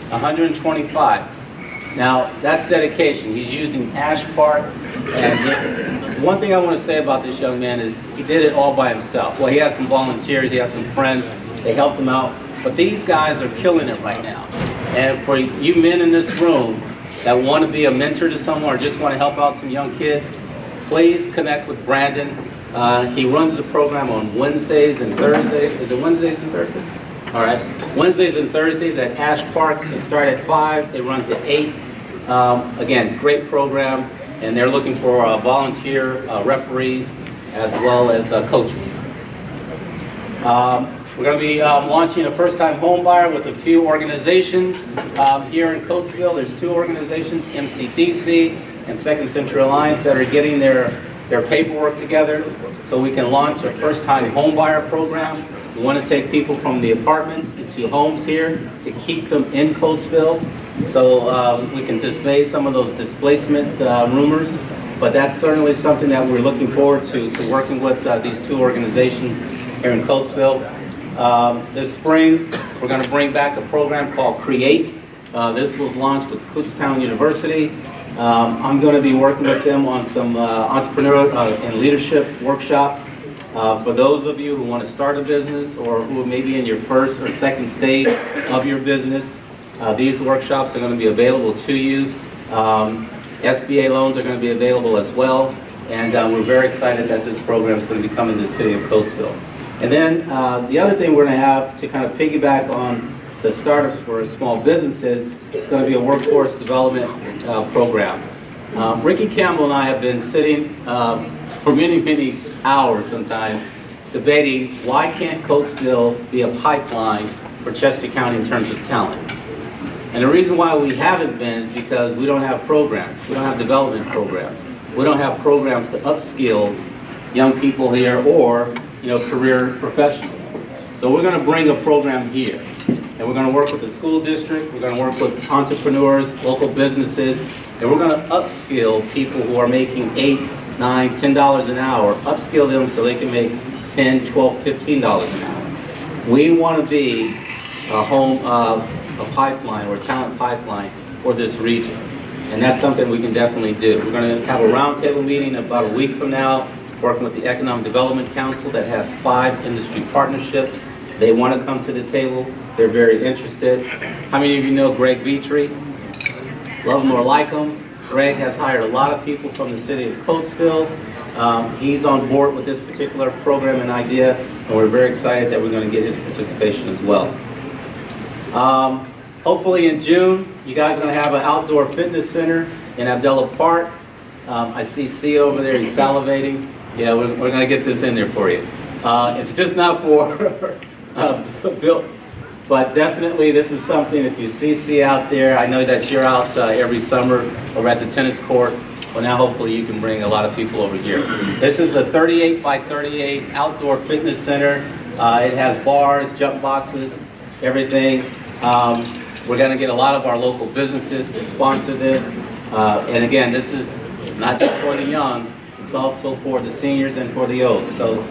125. Now, that's dedication. He's using Ash Park. And one thing I want to say about this young man is he did it all by himself. Well, he has some volunteers, he has some friends, they helped him out. But these guys are killing it right now. And for you men in this room that want to be a mentor to someone or just want to help out some young kids, please connect with Brandon. He runs the program on Wednesdays and Thursdays. Is it Wednesdays and Thursdays? All right. Wednesdays and Thursdays at Ash Park. They start at 5. They run to 8. Again, great program. And they're looking for volunteer referees as well as coaches. We're going to be launching a first-time home buyer with a few organizations here in Coatesville. There's 2 organizations, MCDC and Second Century Alliance, that are getting their paperwork together so we can launch a first-time home buyer program. We want to take people from the apartments to homes here to keep them in Coatesville so we can dismay some of those displacement rumors. But that's certainly something that we're looking forward to working with these 2 organizations here in Coatesville. This spring, we're going to bring back a program called Create. This was launched with Kutztown University. I'm going to be working with them on some entrepreneur and leadership workshops. For those of you who want to start a business or who may be in your first or second stage of your business, these workshops are going to be available to you. SBA loans are going to be available as well. And we're very excited that this program is going to be coming to the city of Coatesville. And then the other thing we're going to have to kind of piggyback on the startups for small businesses, it's going to be a workforce development program. Ricky Campbell and I have been sitting for many, many hours sometimes debating why can't Coatesville be a pipeline for Chester County in terms of talent. And the reason why we haven't been is because we don't have programs. We don't have development programs. We don't have programs to upskill young people here or career professionals. So we're going to bring a program here. And we're going to work with the school district, we're going to work with entrepreneurs, local businesses, and we're going to upskill people who are making $8, $9, $10 an hour, upskill them so they can make $10, $12, $15 an hour. We want to be a home of a pipeline or a talent pipeline for this region. And that's something we can definitely do. We're going to have a roundtable meeting about a week from now, working with the Economic Development Council that has 5 industry partnerships. They want to come to the table. They're very interested. How many of you know Greg Beatrey? Love him or like him. Greg has hired a lot of people from the city of Coatesville. He's on board with this particular program and idea, and we're very excited that we're going to get his participation as well. Hopefully in June, you guys are going to have an outdoor fitness center in Abdullah Park. I see C over there, he's salivating. Yeah, we're going to get this in there for you. It's just not for Bill, but definitely this is something, if you see C out there, I know that you're out every summer over at the tennis court. Well, now hopefully you can bring a lot of people over here. This is a 38 by 38 outdoor fitness center. It has bars, jump boxes, everything. We're going to get a lot of our local businesses to sponsor this. And again, this is not just for the young, it's also for the seniors and for the old. So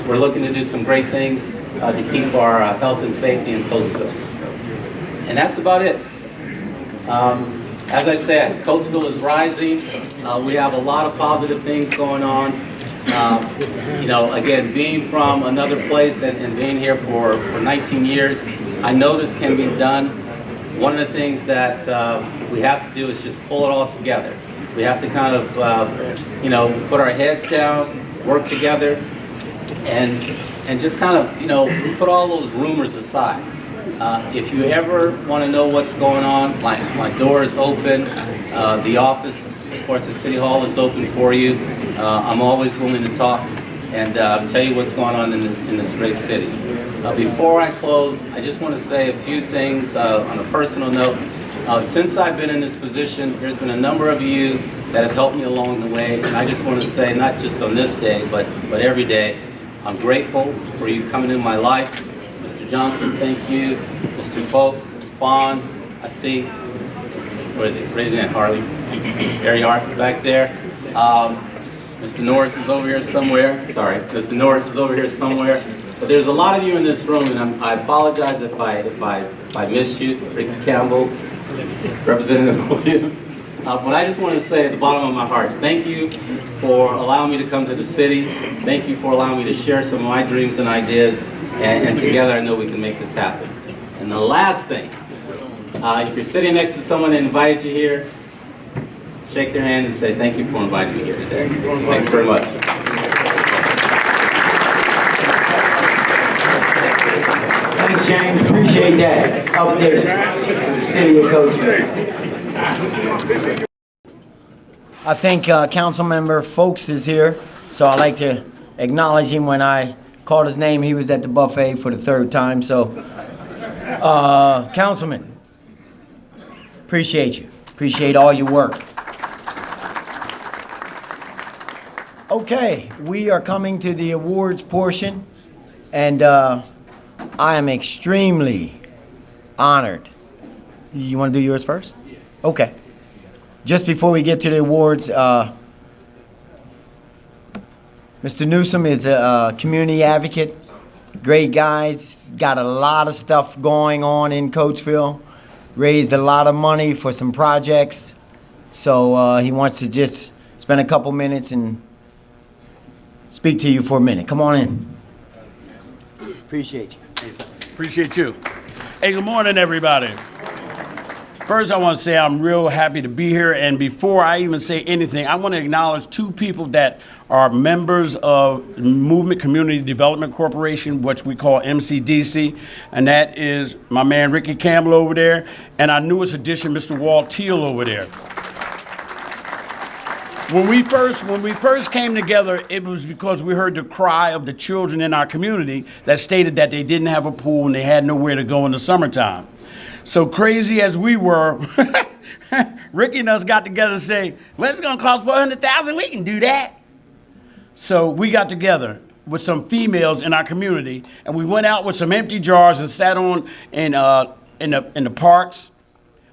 we're looking to do some great things to keep our health and safety in Coatesville. And that's about it. As I said, Coatesville is rising. We have a lot of positive things going on. You know, again, being from another place and being here for 19 years, I know this can be done. One of the things that we have to do is just pull it all together. We have to kind of, you know, put our heads down, work together, and just kind of, you know, put all those rumors aside. If you ever want to know what's going on, my door is open. The office, of course, at City Hall is open for you. I'm always willing to talk and tell you what's going on in this great city. Before I close, I just want to say a few things on a personal note. Since I've been in this position, there's been a number of you that have helped me along the way, and I just want to say, not just on this day, but every day, I'm grateful for you coming into my life. Mr. Johnson, thank you. Mr. Folks, Fonz, I see, where is it? Raise your hand, Harley. There you are, back there. Mr. Norris is over here somewhere. Sorry, Mr. Norris is over here somewhere. But there's a lot of you in this room, and I apologize if I missed you. Ricky Campbell, Representative Williams. But I just want to say at the bottom of my heart, thank you for allowing me to come to the city. Thank you for allowing me to share some of my dreams and ideas. And together I know we can make this happen. And the last thing, if you're sitting next to someone that invited you here, shake their hand and say thank you for inviting me here today. Thanks very much. Thanks, James. Appreciate that update from the city of Coatesville. I think Councilmember Folks is here, so I'd like to acknowledge him. When I called his name, he was at the buffet for the 3rd time. So, Councilman, appreciate you. Appreciate all your work. Okay, we are coming to the awards portion, and I am extremely honored. You want to do yours first? Okay. Just before we get to the awards, Mr. Newsom is a community advocate. Great guy. He's got a lot of stuff going on in Coatesville. Raised a lot of money for some projects. So he wants to just spend a couple minutes and speak to you for a minute. Come on in. Appreciate you. Appreciate you. Hey, good morning, everybody. First, I want to say I'm real happy to be here. And before I even say anything, I want to acknowledge 2 people that are members of Movement Community Development Corporation, which we call MCDC. And that is my man, Ricky Campbell over there, and our newest addition, Mr. Walt Teal over there. When we first came together, it was because we heard the cry of the children in our community that stated that they didn't have a pool and they had nowhere to go in the summertime. So crazy as we were, Ricky and us got together and say, well, it's going to cost $400,000. We can do that. So we got together with some females in our community, and we went out with some empty jars and sat on in the parks,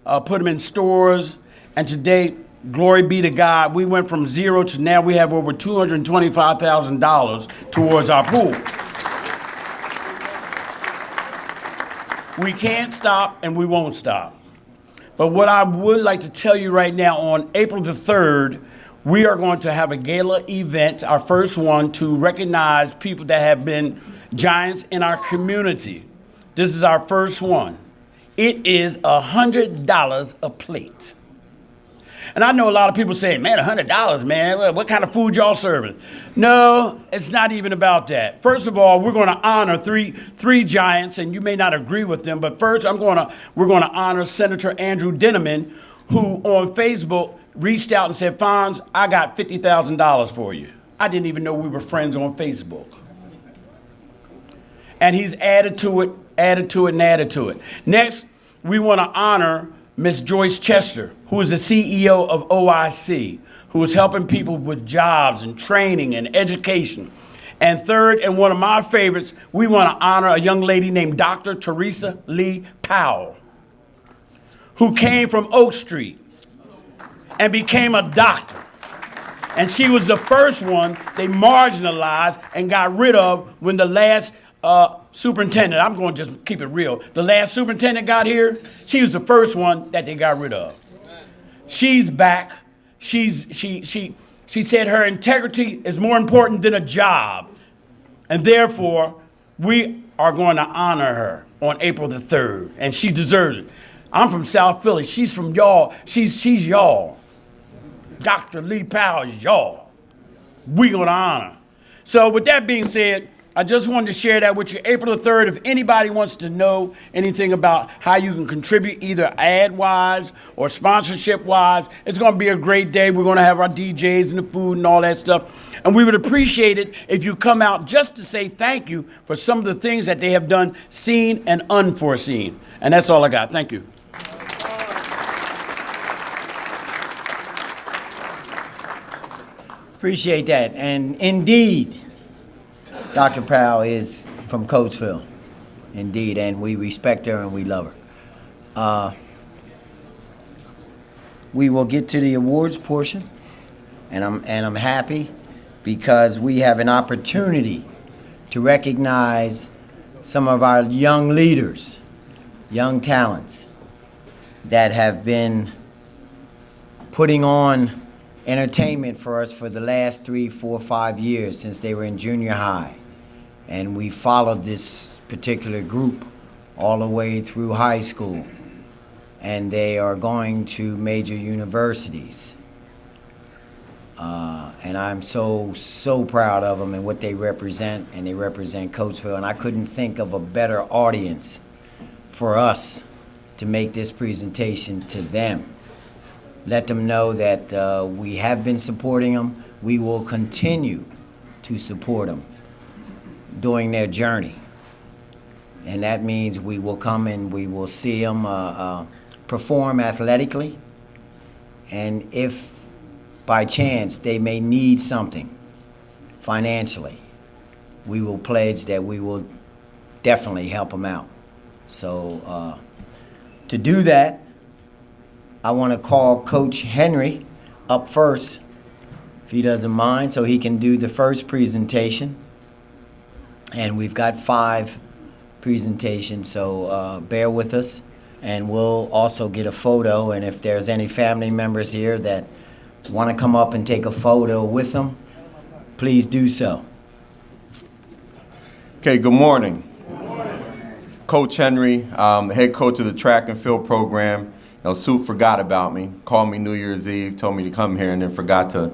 put them in stores, and today, glory be to God, we went from 0 to now we have over $225,000 towards our pool. We can't stop and we won't stop. But what I would like to tell you right now, on April the 3rd, we are going to have a gala event, our first one, to recognize people that have been giants in our community. This is our first one. It is $100 a plate. And I know a lot of people say, man, $100, man, what kind of food y'all serving? No, it's not even about that. First of all, we're going to honor three giants, and you may not agree with them, but first we're going to honor Senator Andrew Dinniman, who on Facebook reached out and said, Fonz, I got $50,000 for you. I didn't even know we were friends on Facebook. And he's added to it. Next, we want to honor Miss Joyce Chester, who is the CEO of OIC, who is helping people with jobs and training and education. And third, and one of my favorites, we want to honor a young lady named Dr. Teresa Lee Powell, who came from Oak Street and became a doctor. And she was the first one they marginalized and got rid of when the last superintendent, I'm going to just keep it real, the last superintendent got here, she was the first one that they got rid of. She's back. She said her integrity is more important than a job. And therefore, we are going to honor her on April the 3rd. And she deserves it. I'm from South Philly. She's from y'all. She's y'all. Dr. Lee Powell is y'all. We're going to honor. So with that being said, I just wanted to share that with you. April the 3rd, if anybody wants to know anything about how you can contribute either ad-wise or sponsorship-wise, it's going to be a great day. We're going to have our DJs and the food and all that stuff. And we would appreciate it if you come out just to say thank you for some of the things that they have done, seen and unforeseen. And that's all I got. Thank you. Appreciate that. And indeed, Dr. Powell is from Coatesville. Indeed, and we respect her and we love her. We will get to the awards portion, and I'm happy because we have an opportunity to recognize some of our young leaders, young talents that have been putting on entertainment for us for the last 3, 4, 5 years since they were in junior high. And we followed this particular group all the way through high school. And they are going to major universities. And I'm so proud of them and what they represent, and they represent Coatesville. And I couldn't think of a better audience for us to make this presentation to them. Let them know that we have been supporting them. We will continue to support them during their journey. And that means we will come and we will see them perform athletically. And if by chance they may need something financially, we will pledge that we will definitely help them out. So to do that, I want to call Coach Henry up first, if he doesn't mind, so he can do the first presentation. And we've got 5 presentations, so bear with us. And we'll also get a photo, and if there's any family members here that want to come up and take a photo with them, please do so. Okay, good morning. Good morning. Coach Henry, head coach of the track and field program. Sue forgot about me, called me New Year's Eve, told me to come here, and then forgot to,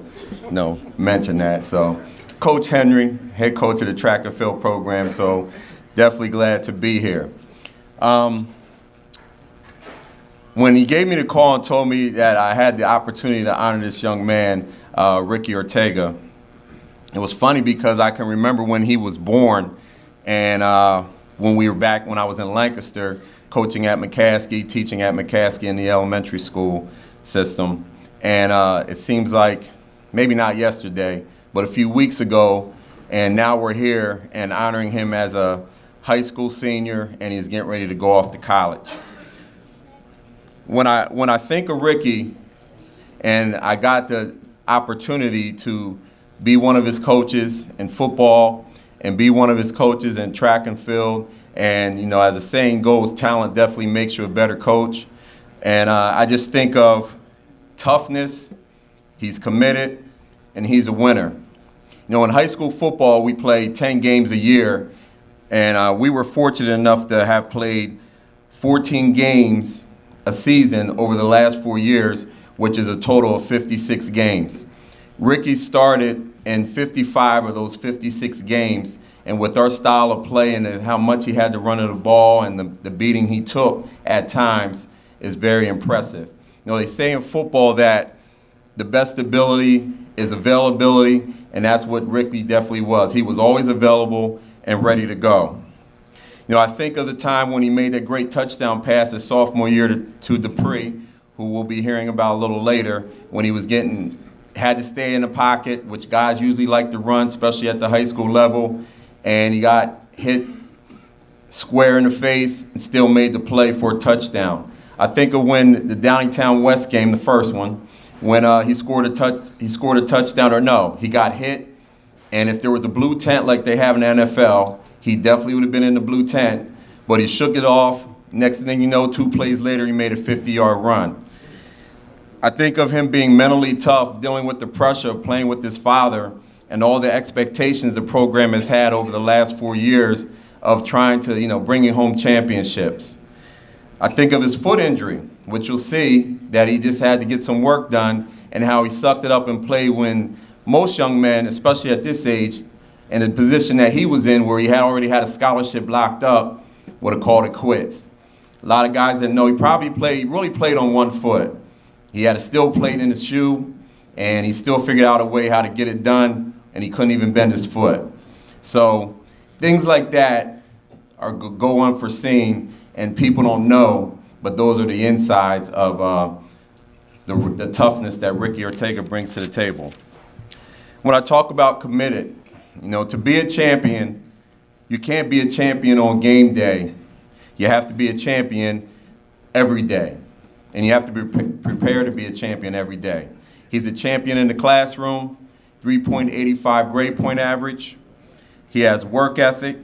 mention that. So, Coach Henry, head coach of the track and field program, so definitely glad to be here. When he gave me the call and told me that I had the opportunity to honor this young man, Ricky Ortega, it was funny because I can remember when he was born, and when I was in Lancaster, coaching at McCaskey, teaching at McCaskey in the elementary school system. And it seems like, maybe not yesterday, but a few weeks ago, and now we're here and honoring him as a high school senior, and he's getting ready to go off to college. When I think of Ricky, and I got the opportunity to be one of his coaches in football and be one of his coaches in track and field, and as the saying goes, talent definitely makes you a better coach. And I just think of toughness, he's committed, and he's a winner. You know, in high school football, we play 10 games a year, and we were fortunate enough to have played 14 games a season over the last 4 years, which is a total of 56 games. Ricky started in 55 of those 56 games, and with our style of play and how much he had to run of the ball and the beating he took at times is very impressive. You know, they say in football that the best ability is availability, and that's what Ricky definitely was. He was always available and ready to go. You know, I think of the time when he made that great touchdown pass his sophomore year to Dupree, who we'll be hearing about a little later, when he was had to stay in the pocket, which guys usually like to run, especially at the high school level, and he got hit square in the face and still made the play for a touchdown. I think of when the Downingtown West game, the first one, when he scored a touchdown, or no, he got hit, and if there was a blue tent like they have in the NFL, he definitely would have been in the blue tent, but he shook it off. Next thing you know, 2 plays later, he made a 50-yard run. I think of him being mentally tough, dealing with the pressure of playing with his father and all the expectations the program has had over the last 4 years of trying to, you know, bringing home championships. I think of his foot injury, which you'll see that he just had to get some work done, and how he sucked it up and played when most young men, especially at this age, in the position that he was in where he had already had a scholarship locked up, would have called it quits. A lot of guys didn't know he really played on one foot. He had a steel plate in his shoe, and he still figured out a way how to get it done, and he couldn't even bend his foot. So things like that go unforeseen, and people don't know, but those are the insides of the toughness that Ricky Ortega brings to the table. When I talk about committed, you know, to be a champion, you can't be a champion on game day. You have to be a champion every day. And you have to be prepared to be a champion every day. He's a champion in the classroom, 3.85 grade point average. He has work ethic.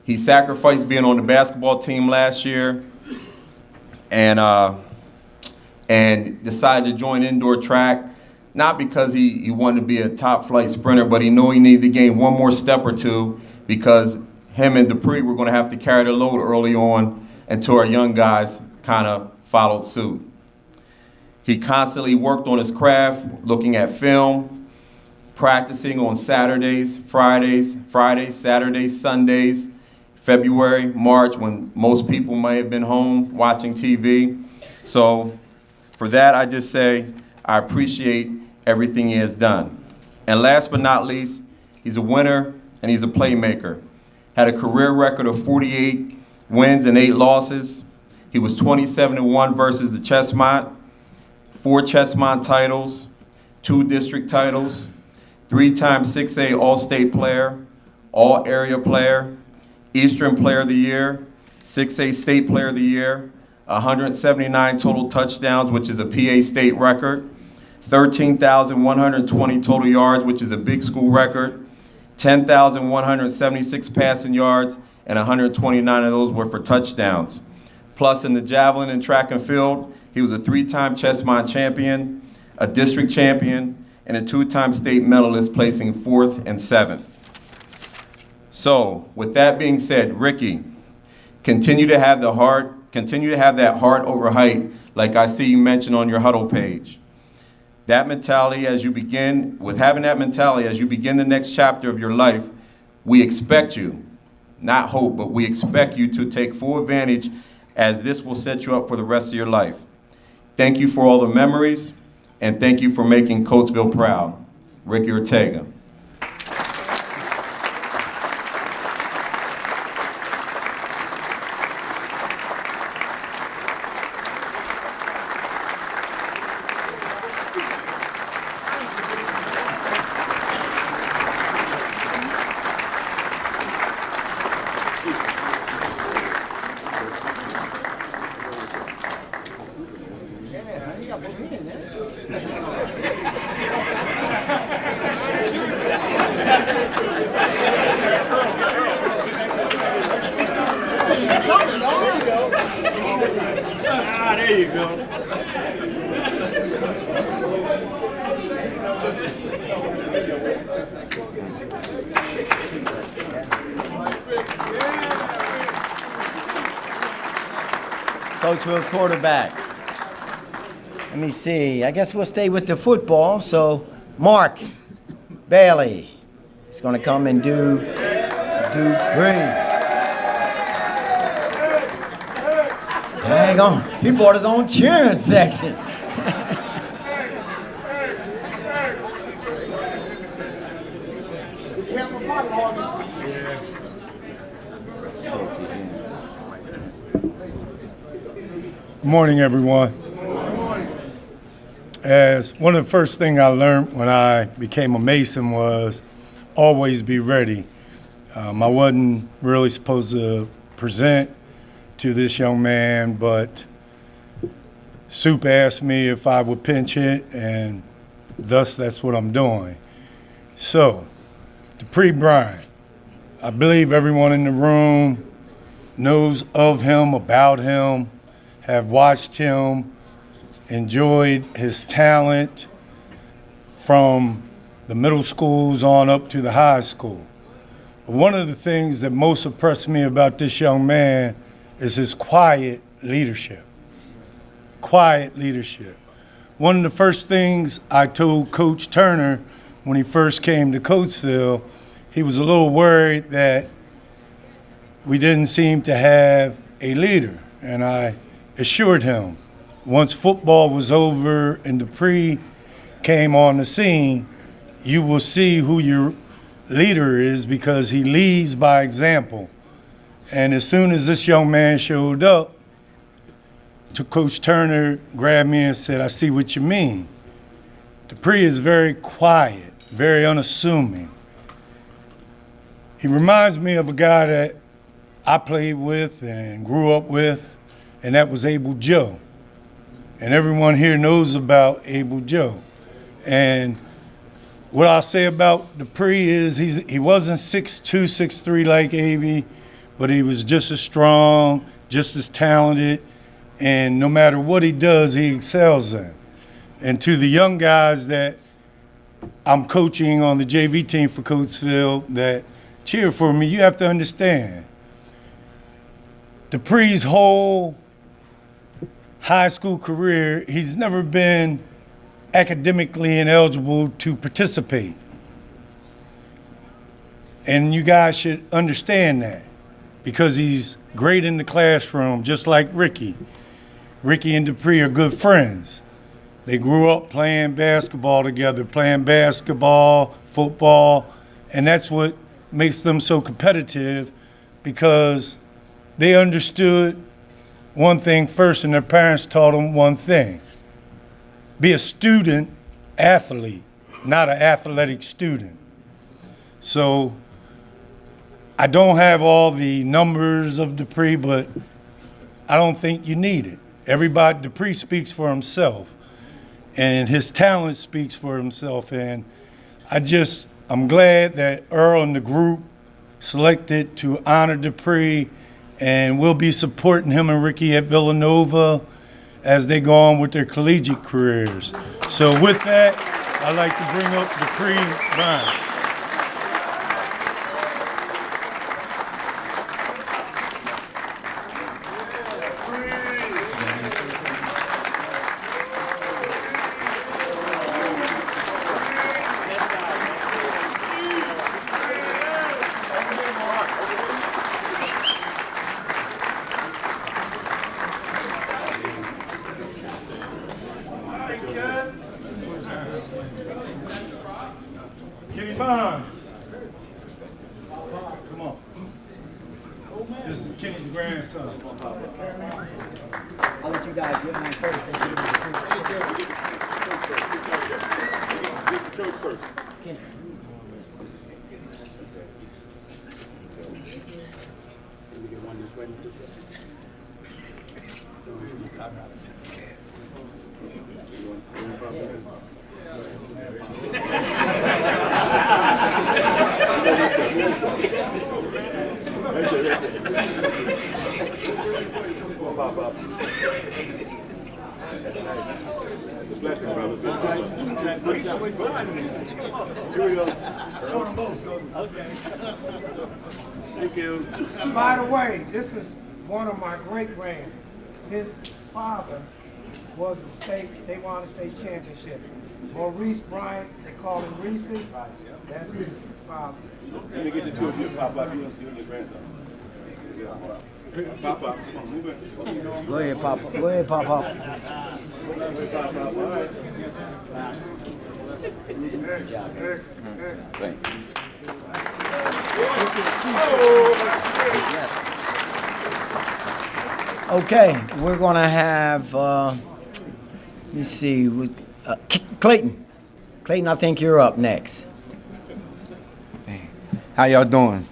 He sacrificed being on the basketball team last year and decided to join indoor track, not because he wanted to be a top flight sprinter, but he knew he needed to gain one more step or two, because him and Dupree were going to have to carry the load early on until our young guys kind of followed suit. He constantly worked on his craft, looking at film, practicing on Saturdays, Fridays, Saturdays, Sundays, February, March, when most people may have been home watching TV. So for that, I just say I appreciate everything he has done. And last but not least, he's a winner and he's a playmaker. Had a career record of 48 wins and 8 losses. He was 27-1 versus the Chestmont, 4 Chestmont titles, 2 district titles, 3-time 6A All-State player, All-Area player, Eastern Player of the Year, 6A State Player of the Year, 179 total touchdowns, which is a PA state record, 13,120 total yards, which is a big school record, 10,176 passing yards, and 129 of those were for touchdowns. Plus, in the javelin and track and field, he was a 3-time Chestmont champion, a district champion, and a 2-time state medalist, placing 4th and 7th. So, with that being said, Ricky, continue to have that heart over height, like I see you mentioned on your huddle page. That mentality, as you begin the next chapter of your life, we expect you, not hope, but we expect you to take full advantage, as this will set you up for the rest of your life. Thank you for all the memories, and thank you for making Coatesville proud. Ricky Ortega. there you go. Coatesville's quarterback. Let me see. I guess we'll stay with the football. So, Mark Bailey is going to come and do Dupree. Hang on. He bought his own cheering section. Good morning, everyone. As one of the first things I learned when I became a Mason was always be ready. I wasn't really supposed to present to this young man, but Soup asked me if I would pinch hit, and thus that's what I'm doing. So, Dupree Bryant, I believe everyone in the room knows of him, about him, have watched him, enjoyed his talent from the middle schools on up to the high school. But one of the things that most impressed me about this young man is his quiet leadership. Quiet leadership. One of the first things I told Coach Turner when he first came to Coatesville, he was a little worried that we didn't seem to have a leader. And I assured him, once football was over and Dupree came on the scene, you will see who your leader is because he leads by example. And as soon as this young man showed up, Coach Turner grabbed me and said, I see what you mean. Dupree is very quiet, very unassuming. He reminds me of a guy that I played with and grew up with, and that was Able Joe. And everyone here knows about Able Joe. And what I'll say about Dupree is he wasn't 6'2", 6'3" like A.B., but he was just as strong, just as talented, and no matter what he does, he excels in. And to the young guys that I'm coaching on the JV team for Coatesville that cheer for me, you have to understand, Dupree's whole high school career, he's never been academically ineligible to participate. And you guys should understand that because he's great in the classroom, just like Ricky. Ricky and Dupree are good friends. They grew up playing basketball together, playing basketball, football, and that's what makes them so competitive because they understood one thing first and their parents taught them one thing. Be a student athlete, not an athletic student. So I don't have all the numbers of Dupree, but I don't think you need it. Dupree speaks for himself, and his talent speaks for himself. And I'm glad that Earl and the group selected to honor Dupree, and we'll be supporting him and Ricky at Villanova as they go on with their collegiate careers. So with that, I'd like to bring up Dupree Bryant. Hines. Come on. This is Kenny's grandson. I'll let you guys get mine first. Kenny. pop up. Blessing, brother. Good time. Here we go. Okay. Thank you. By the way, this is one of my great-grands. His father was they won a state championship. Maurice Bryant, they call him Reese. That's his father. Let me get the two of you to pop up. You and your grandson. Pop up. Come on, move it. Go ahead, Papa. Go ahead, Papa. Okay, we're gonna have, let me see, Clayton. Clayton, I think you're up next. How y'all doing?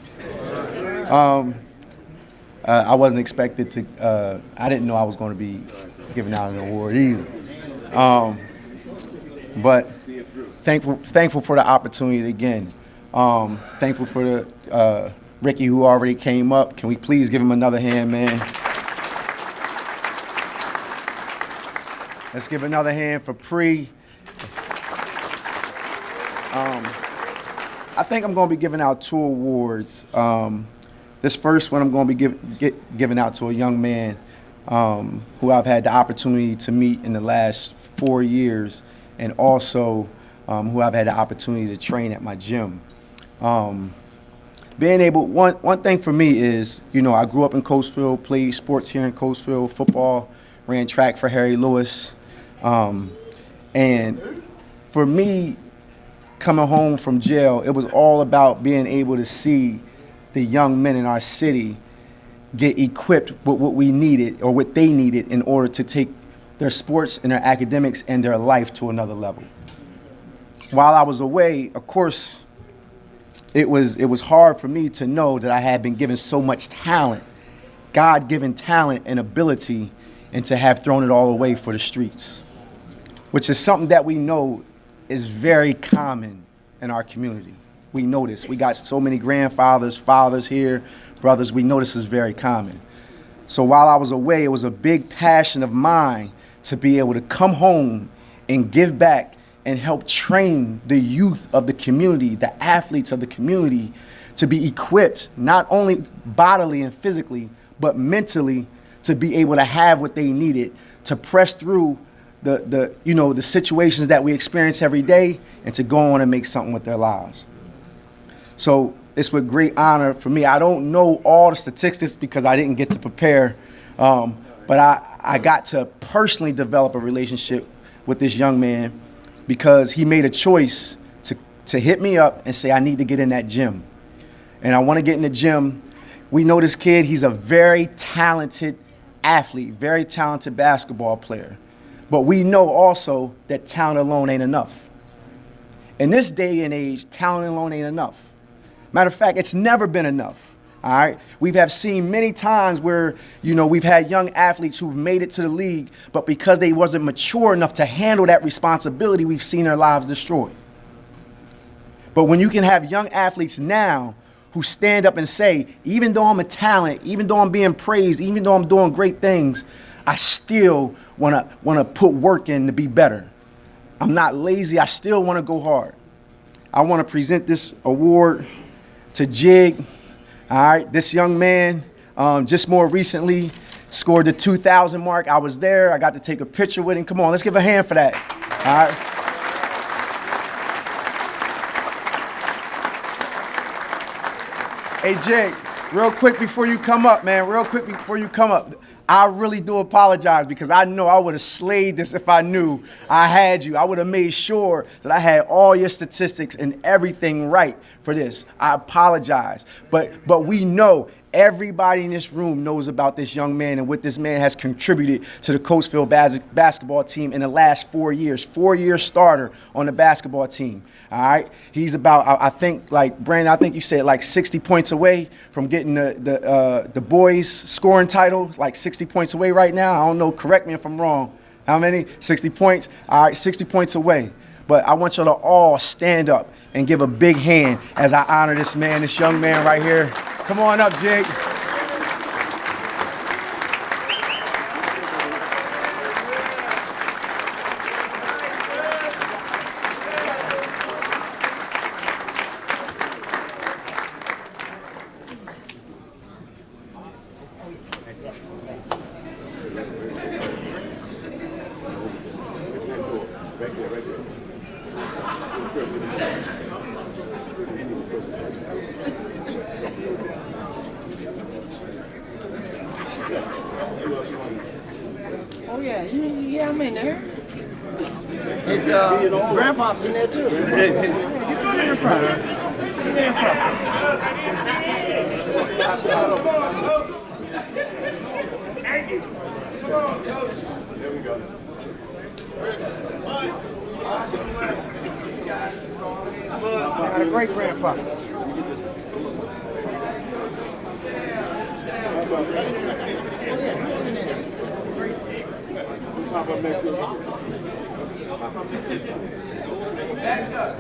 I wasn't expected to, I didn't know I was going to be giving out an award either. But thankful for the opportunity again. Thankful for the Ricky who already came up. Can we please give him another hand, man? Let's give another hand for Pre. I think I'm going to be giving out 2 awards. This first one I'm going to be giving out to a young man who I've had the opportunity to meet in the last 4 years, and also who I've had the opportunity to train at my gym. Being able, one thing for me is, you know, I grew up in Coatesville, played sports here in Coatesville, football, ran track for Harry Lewis. And for me, coming home from jail, it was all about being able to see the young men in our city get equipped with what we needed or what they needed in order to take their sports and their academics and their life to another level. While I was away, of course, it was hard for me to know that I had been given so much talent, God-given talent and ability, and to have thrown it all away for the streets, which is something that we know is very common in our community. We know this. We got so many grandfathers, fathers here, brothers. We know this is very common. So while I was away, it was a big passion of mine to be able to come home and give back and help train the youth of the community, the athletes of the community, to be equipped not only bodily and physically, but mentally, to be able to have what they needed to press through the situations that we experience every day and to go on and make something with their lives. So it's with great honor for me. I don't know all the statistics because I didn't get to prepare, but I got to personally develop a relationship with this young man because he made a choice to hit me up and say, I need to get in that gym. And I want to get in the gym. We know this kid, he's a very talented athlete, very talented basketball player. But we know also that talent alone ain't enough. In this day and age, talent alone ain't enough. Matter of fact, it's never been enough. All right. We have seen many times where, we've had young athletes who've made it to the league, but because they wasn't mature enough to handle that responsibility, we've seen their lives destroyed. But when you can have young athletes now who stand up and say, even though I'm a talent, even though I'm being praised, even though I'm doing great things, I still want to put work in to be better. I'm not lazy. I still want to go hard. I want to present this award to Jig. All right, this young man just more recently scored the 2,000 mark. I was there. I got to take a picture with him. Come on, let's give a hand for that. All right. Hey, Jig, real quick before you come up, man, I really do apologize because I know I would have slayed this if I knew I had you. I would have made sure that I had all your statistics and everything right for this. I apologize. But we know, everybody in this room knows about this young man and what this man has contributed to the Coatesville basketball team in the last 4 years. 4-year starter on the basketball team. All right, he's about, I think, like Brandon, I think you said like 60 points away from getting the boys scoring title, like 60 points away right now. I don't know, correct me if I'm wrong. How many? 60 points? All right, 60 points away. But I want y'all to all stand up and give a big hand as I honor this man, this young man right here. Come on up, Jake. Oh yeah, I'm in there. His grandpa's in there too. Get through there, Thank you. Come on, coach. There we go. I got a great grandpa. Back up.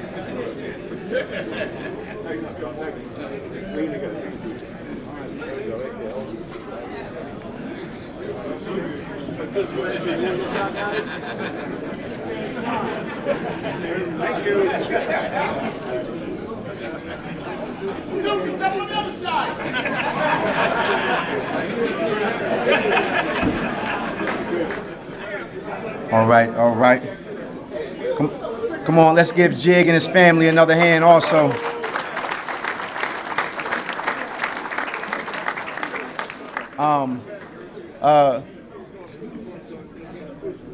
Thank you. Jump on the other side. All right, all right. Come on, let's give Jig and his family another hand also.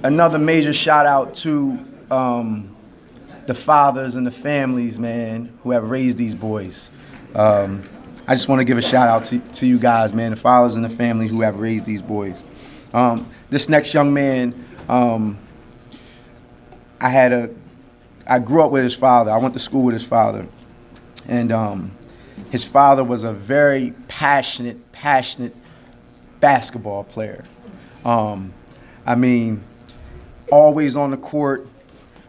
Another major shout out to the fathers and the families, man, who have raised these boys. I just want to give a shout out to you guys, man, the fathers and the families who have raised these boys. This next young man, I grew up with his father. I went to school with his father. And his father was a very passionate basketball player. I mean, always on the court,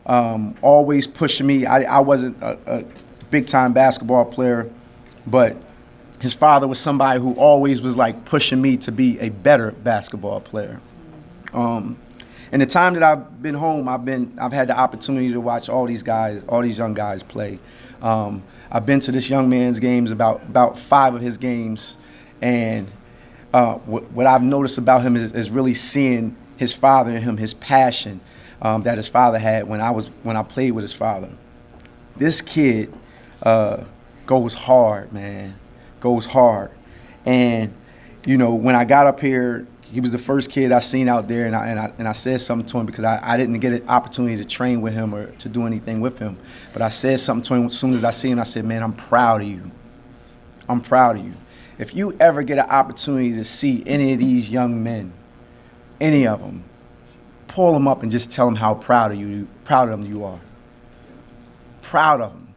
always pushing me. I wasn't a big-time basketball player, but his father was somebody who always was like pushing me to be a better basketball player. In the time that I've been home, I've had the opportunity to watch all these young guys play. I've been to this young man's games, about 5 of his games, and what I've noticed about him is really seeing his father in him, his passion that his father had when I played with his father. This kid goes hard, man, goes hard. And you know, when I got up here, he was the first kid I seen out there, and I said something to him because I didn't get an opportunity to train with him or to do anything with him. But I said something to him as soon as I seen him. I said, man, I'm proud of you. I'm proud of you. If you ever get an opportunity to see any of these young men, any of them, pull them up and just tell them how proud of them you are. Proud of them.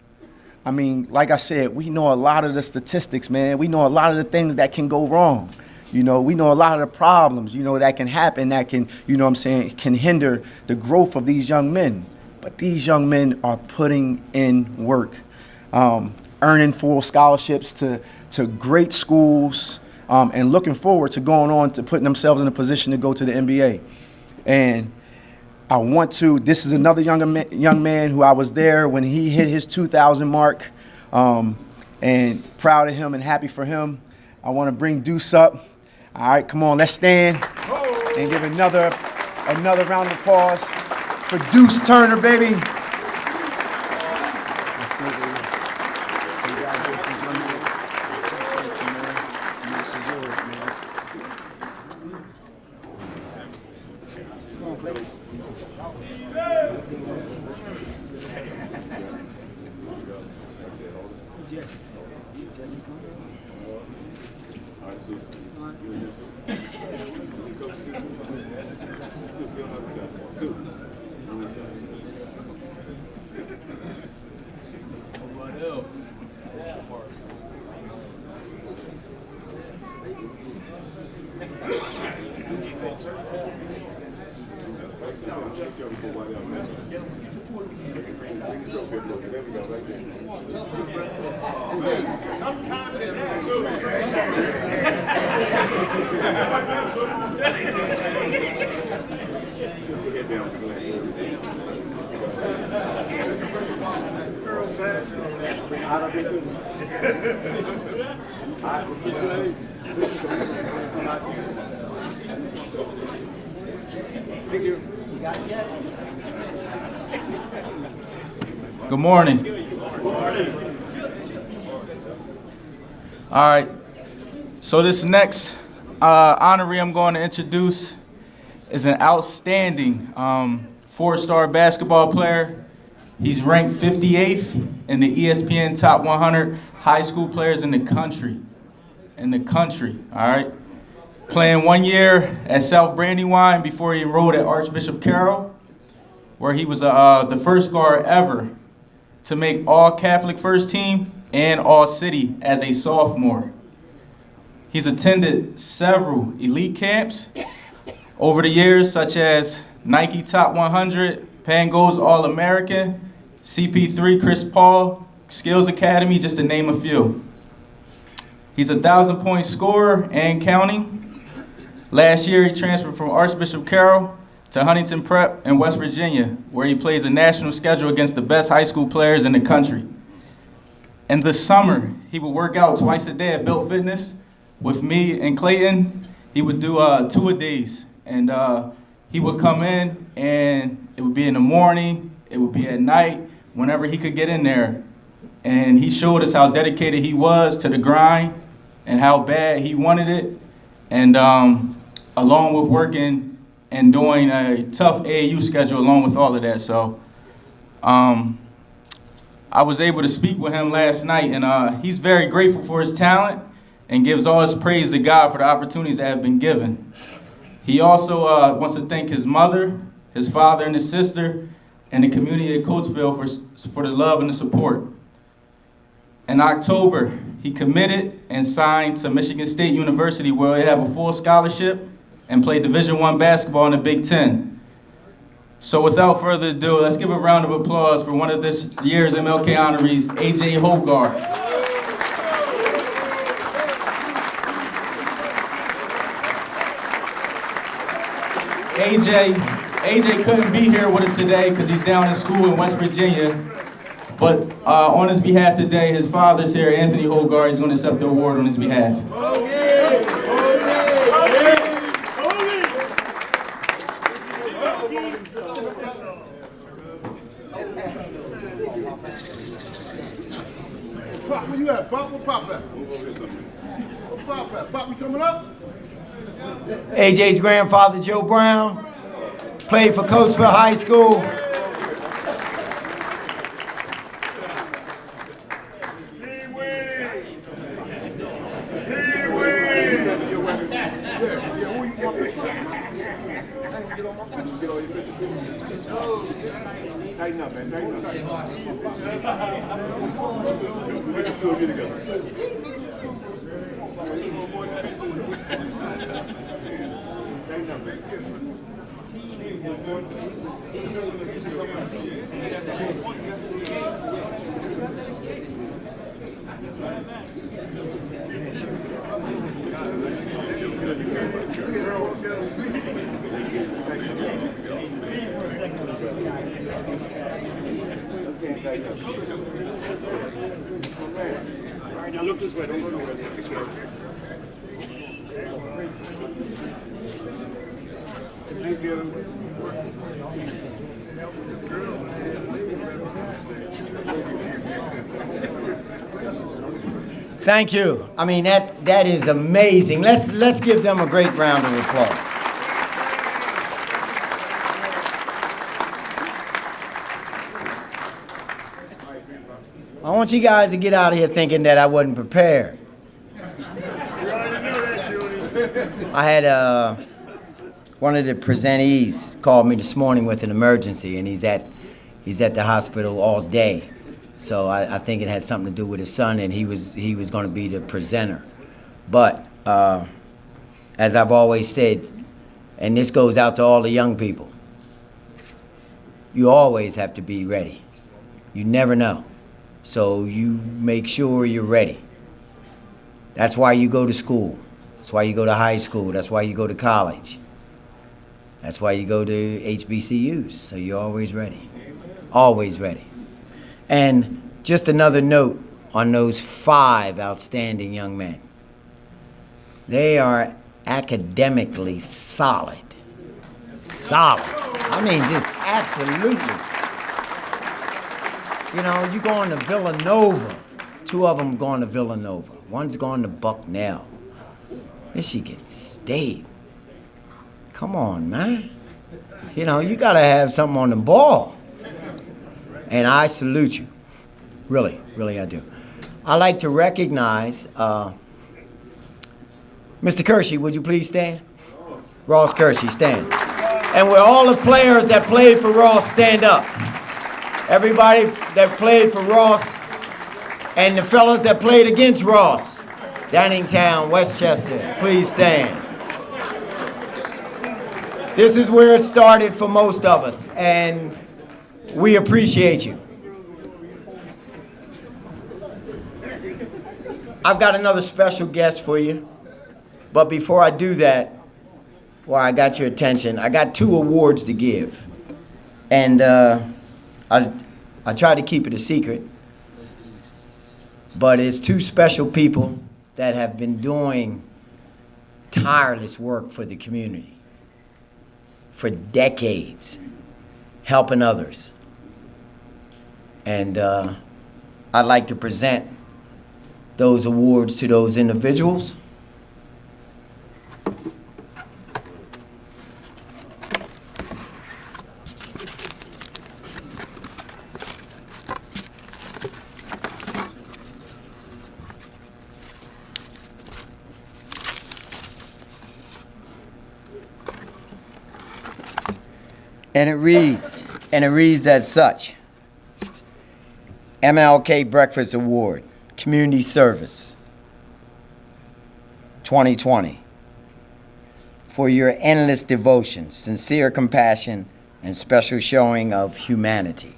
I mean, like I said, we know a lot of the statistics, man. We know a lot of the things that can go wrong. You know, we know a lot of the problems, you know, that can happen, that can, you know what I'm saying, can hinder the growth of these young men. But these young men are putting in work, earning full scholarships to great schools, and looking forward to going on to putting themselves in a position to go to the NBA. And this is another young man who I was there when he hit his 2,000 mark, and proud of him and happy for him. I want to bring Deuce up. All right, come on, let's stand and give another round of applause for Deuce Turner, baby. Good morning. All right. So this next honoree I'm going to introduce is an outstanding four-star basketball player. He's ranked 58th in the ESPN Top 100 high school players in the country. All right? Playing 1 year at South Brandywine before he enrolled at Archbishop Carroll, where he was the first guard ever to make All-Catholic First Team and All-City as a sophomore. He's attended several elite camps over the years, such as Nike Top 100, Pango's All-American, CP3 Chris Paul, Skills Academy, just to name a few. He's a 1,000-point scorer and counting. Last year, he transferred from Archbishop Carroll to Huntington Prep in West Virginia, where he plays a national schedule against the best high school players in the country. In the summer, he would work out twice a day at Built Fitness with me and Clayton. He would do 2-a-days, and he would come in, and it would be in the morning, it would be at night, whenever he could get in there. And he showed us how dedicated he was to the grind and how bad he wanted it. And along with working and doing a tough AAU schedule along with all of that. So I was able to speak with him last night, and he's very grateful for his talent and gives all his praise to God for the opportunities that have been given. He also wants to thank his mother, his father, and his sister, and the community of Coatesville for the love and the support. In October, he committed and signed to Michigan State University, where he have a full scholarship and play Division I basketball in the Big Ten. So without further ado, let's give a round of applause for one of this year's MLK honorees, AJ Hogard. AJ couldn't be here with us today because he's down in school in West Virginia. But on his behalf today, his father's here, Anthony Hogard. He's going to accept the award on his behalf. Pop, where you at? Pop, where Pop at? Where Pop at? Pop, you coming up? AJ's grandfather, Joe Brown, played for Coatesville High School. Tighten up, man. Tighten up. All right, now look this way. Don't go nowhere. Look this way. Thank you. Thank you. I mean, that is amazing. Let's give them a great round of applause. I want you guys to get out of here thinking that I wasn't prepared. I had one of the presentees called me this morning with an emergency, and he's at the hospital all day. So I think it had something to do with his son, and he was going to be the presenter. But as I've always said, and this goes out to all the young people, you always have to be ready. You never know. So you make sure you're ready. That's why you go to school. That's why you go to high school. That's why you go to college. That's why you go to HBCUs. So you're always ready. Always ready. And just another note on those 5 outstanding young men. They are academically solid. Solid. I mean, just absolutely. You know, you going to Villanova. 2 of them going to Villanova. One's going to Bucknell. Michigan State. Come on, man. You know, you got to have something on the ball. And I salute you. Really, really I do. I'd like to recognize Mr. Kershey, would you please stand? Ross Kershey, stand. And with all the players that played for Ross, stand up. Everybody that played for Ross and the fellas that played against Ross, Downingtown, Westchester, please stand. This is where it started for most of us, and we appreciate you. I've got another special guest for you, but before I do that, while I got your attention, I got 2 awards to give, and I tried to keep it a secret, but it's 2 special people that have been doing tireless work for the community for decades, helping others. And I'd like to present those awards to those individuals. And it reads as such. MLK Breakfast Award, Community Service, 2020. For your endless devotion, sincere compassion, and special showing of humanity.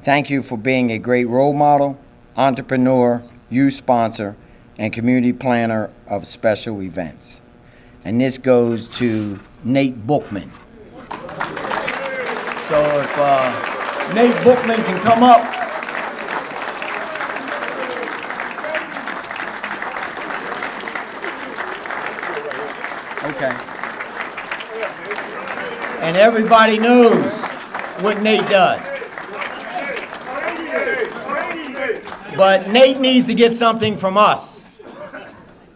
Thank you for being a great role model, entrepreneur, youth sponsor, and community planner of special events. And this goes to Nate Bookman. So if Nate Bookman can come up. Okay. And everybody knows what Nate does. But Nate needs to get something from us,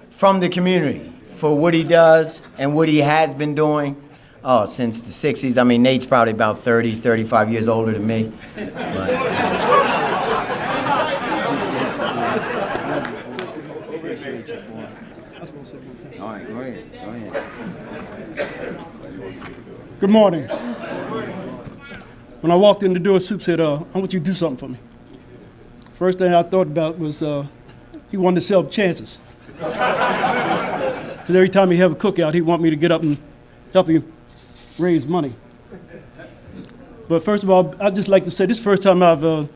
from the community, for what he does and what he has been doing. Oh, since the 60s. I mean, Nate's probably about 30, 35 years older than me. All right, go ahead. Good morning. When I walked in the door, Soup said, I want you to do something for me. First thing I thought about was he wanted to sell chances. Because every time he have a cookout, he want me to get up and help you raise money. But first of all, I'd just like to say this is the first time I've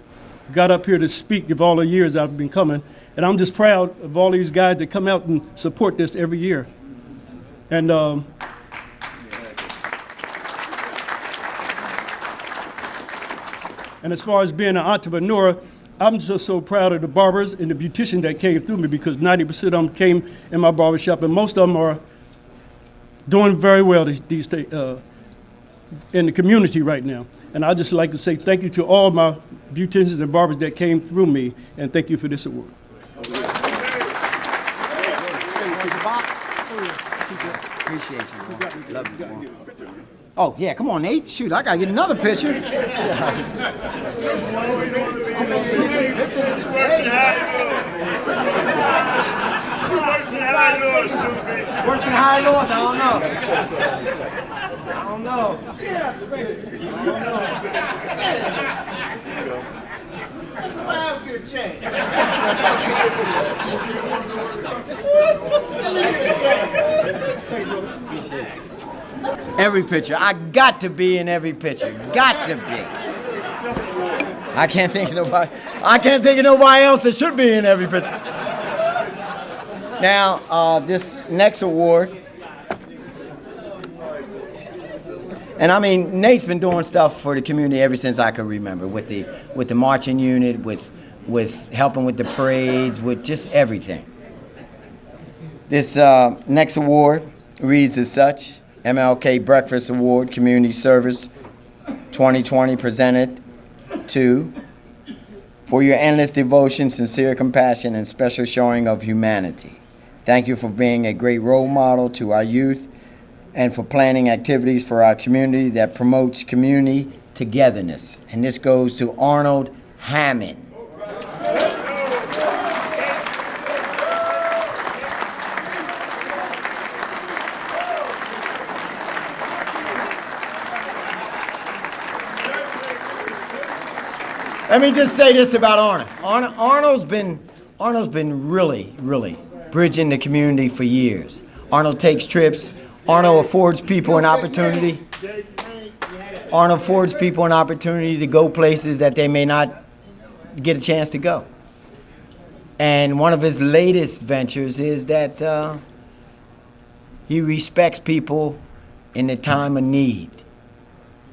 got up here to speak of all the years I've been coming. And I'm just proud of all these guys that come out and support this every year. And as far as being an entrepreneur, I'm just so proud of the barbers and the beautician that came through me, because 90% of them came in my barbershop, and most of them are doing very well these days in the community right now. And I'd just like to say thank you to all my beauticians and barbers that came through me, and thank you for this award. Appreciate you, man. Love you. Oh, yeah, come on, Nate. Shoot, I gotta get another picture. Worse than high lows? I don't know. Somebody else get a change. Every picture. I got to be in every picture. Got to be. I can't think of nobody else that should be in every picture. Now, this next award, and I mean, Nate's been doing stuff for the community ever since I can remember, with the marching unit, with helping with the parades, with just everything. This next award reads as such: MLK Breakfast Award, Community Service, 2020, presented to for your endless devotion, sincere compassion, and special showing of humanity. Thank you for being a great role model to our youth and for planning activities for our community that promotes community togetherness. And this goes to Arnold Hammond. Let me just say this about Arnold. Arnold's been really bridging the community for years. Arnold takes trips. Arnold affords people an opportunity. Arnold affords people an opportunity to go places that they may not get a chance to go. And one of his latest ventures is that he respects people in the time of need.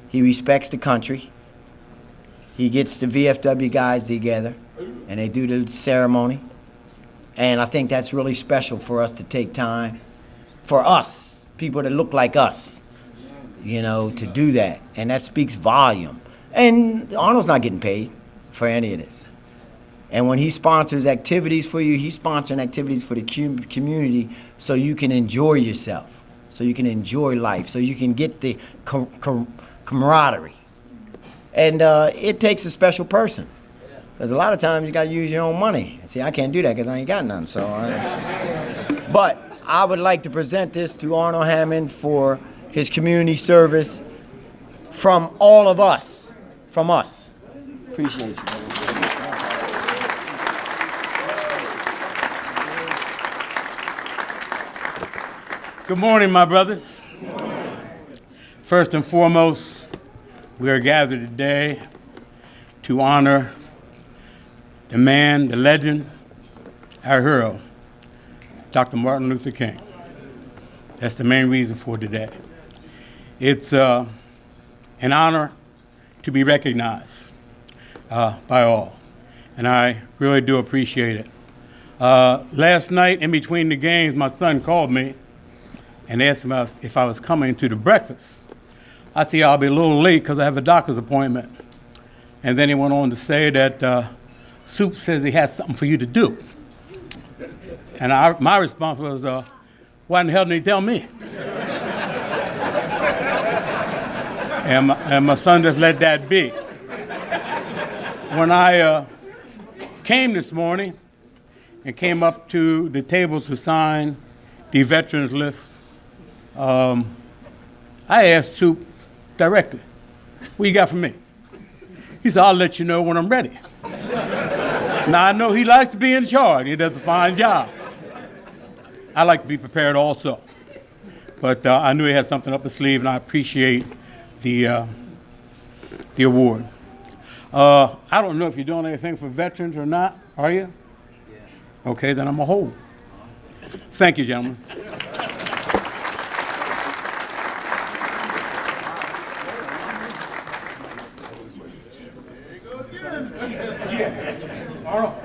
He respects the country. He gets the VFW guys together, and they do the ceremony. And I think that's really special for us to take time, for us, people that look like us, you know, to do that. And that speaks volume. And Arnold's not getting paid for any of this. And when he sponsors activities for you, he's sponsoring activities for the community so you can enjoy yourself, so you can enjoy life, so you can get the camaraderie. And it takes a special person, because a lot of times you got to use your own money. See, I can't do that because I ain't got none. But I would like to present this to Arnold Hammond for his community service from all of us, from us. Appreciate you, brother. Good morning, my brothers. First and foremost, we are gathered today to honor the man, the legend, our hero, Dr. Martin Luther King. That's the main reason for today. It's an honor to be recognized by all, and I really do appreciate it. Last night, in between the games, my son called me and asked me if I was coming to the breakfast. I said, I'll be a little late because I have a doctor's appointment. And then he went on to say that Soup says he has something for you to do. And my response was, why in the hell didn't he tell me? and my son just let that be. When I came this morning and came up to the table to sign the veterans list, I asked Soup directly, what you got for me? He said, I'll let you know when I'm ready. Now, I know he likes to be in charge. He does a fine job. I like to be prepared also. But I knew he had something up his sleeve, and I appreciate the award. I don't know if you're doing anything for veterans or not. Are you? Yeah. Okay, then I'm a hold. Thank you, gentlemen. Arnold.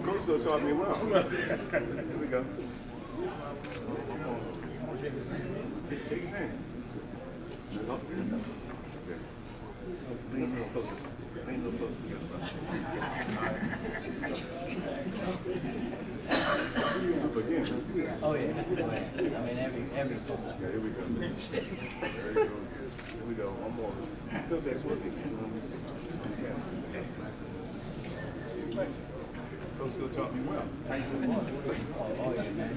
Coach still taught me well. Here we go. Shake his hand. Lean a little closer. Lean a little closer. Again. Oh, yeah. I mean, every football. Yeah, here we go. There you go. Here we go. One more. Tilt that foot. Coach still taught me well. How you doing? Oh, yeah, man.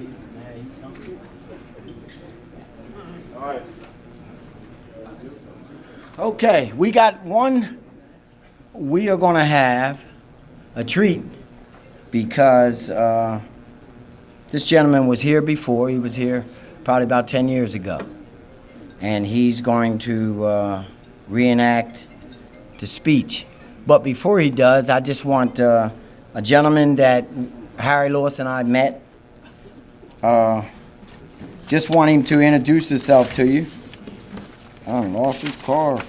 He's something. All right. Okay, we got one. We are going to have a treat because this gentleman was here before. He was here probably about 10 years ago. And he's going to reenact the speech. But before he does, I just want a gentleman that Harry Lewis and I met. Just want him to introduce himself to you. I lost his car.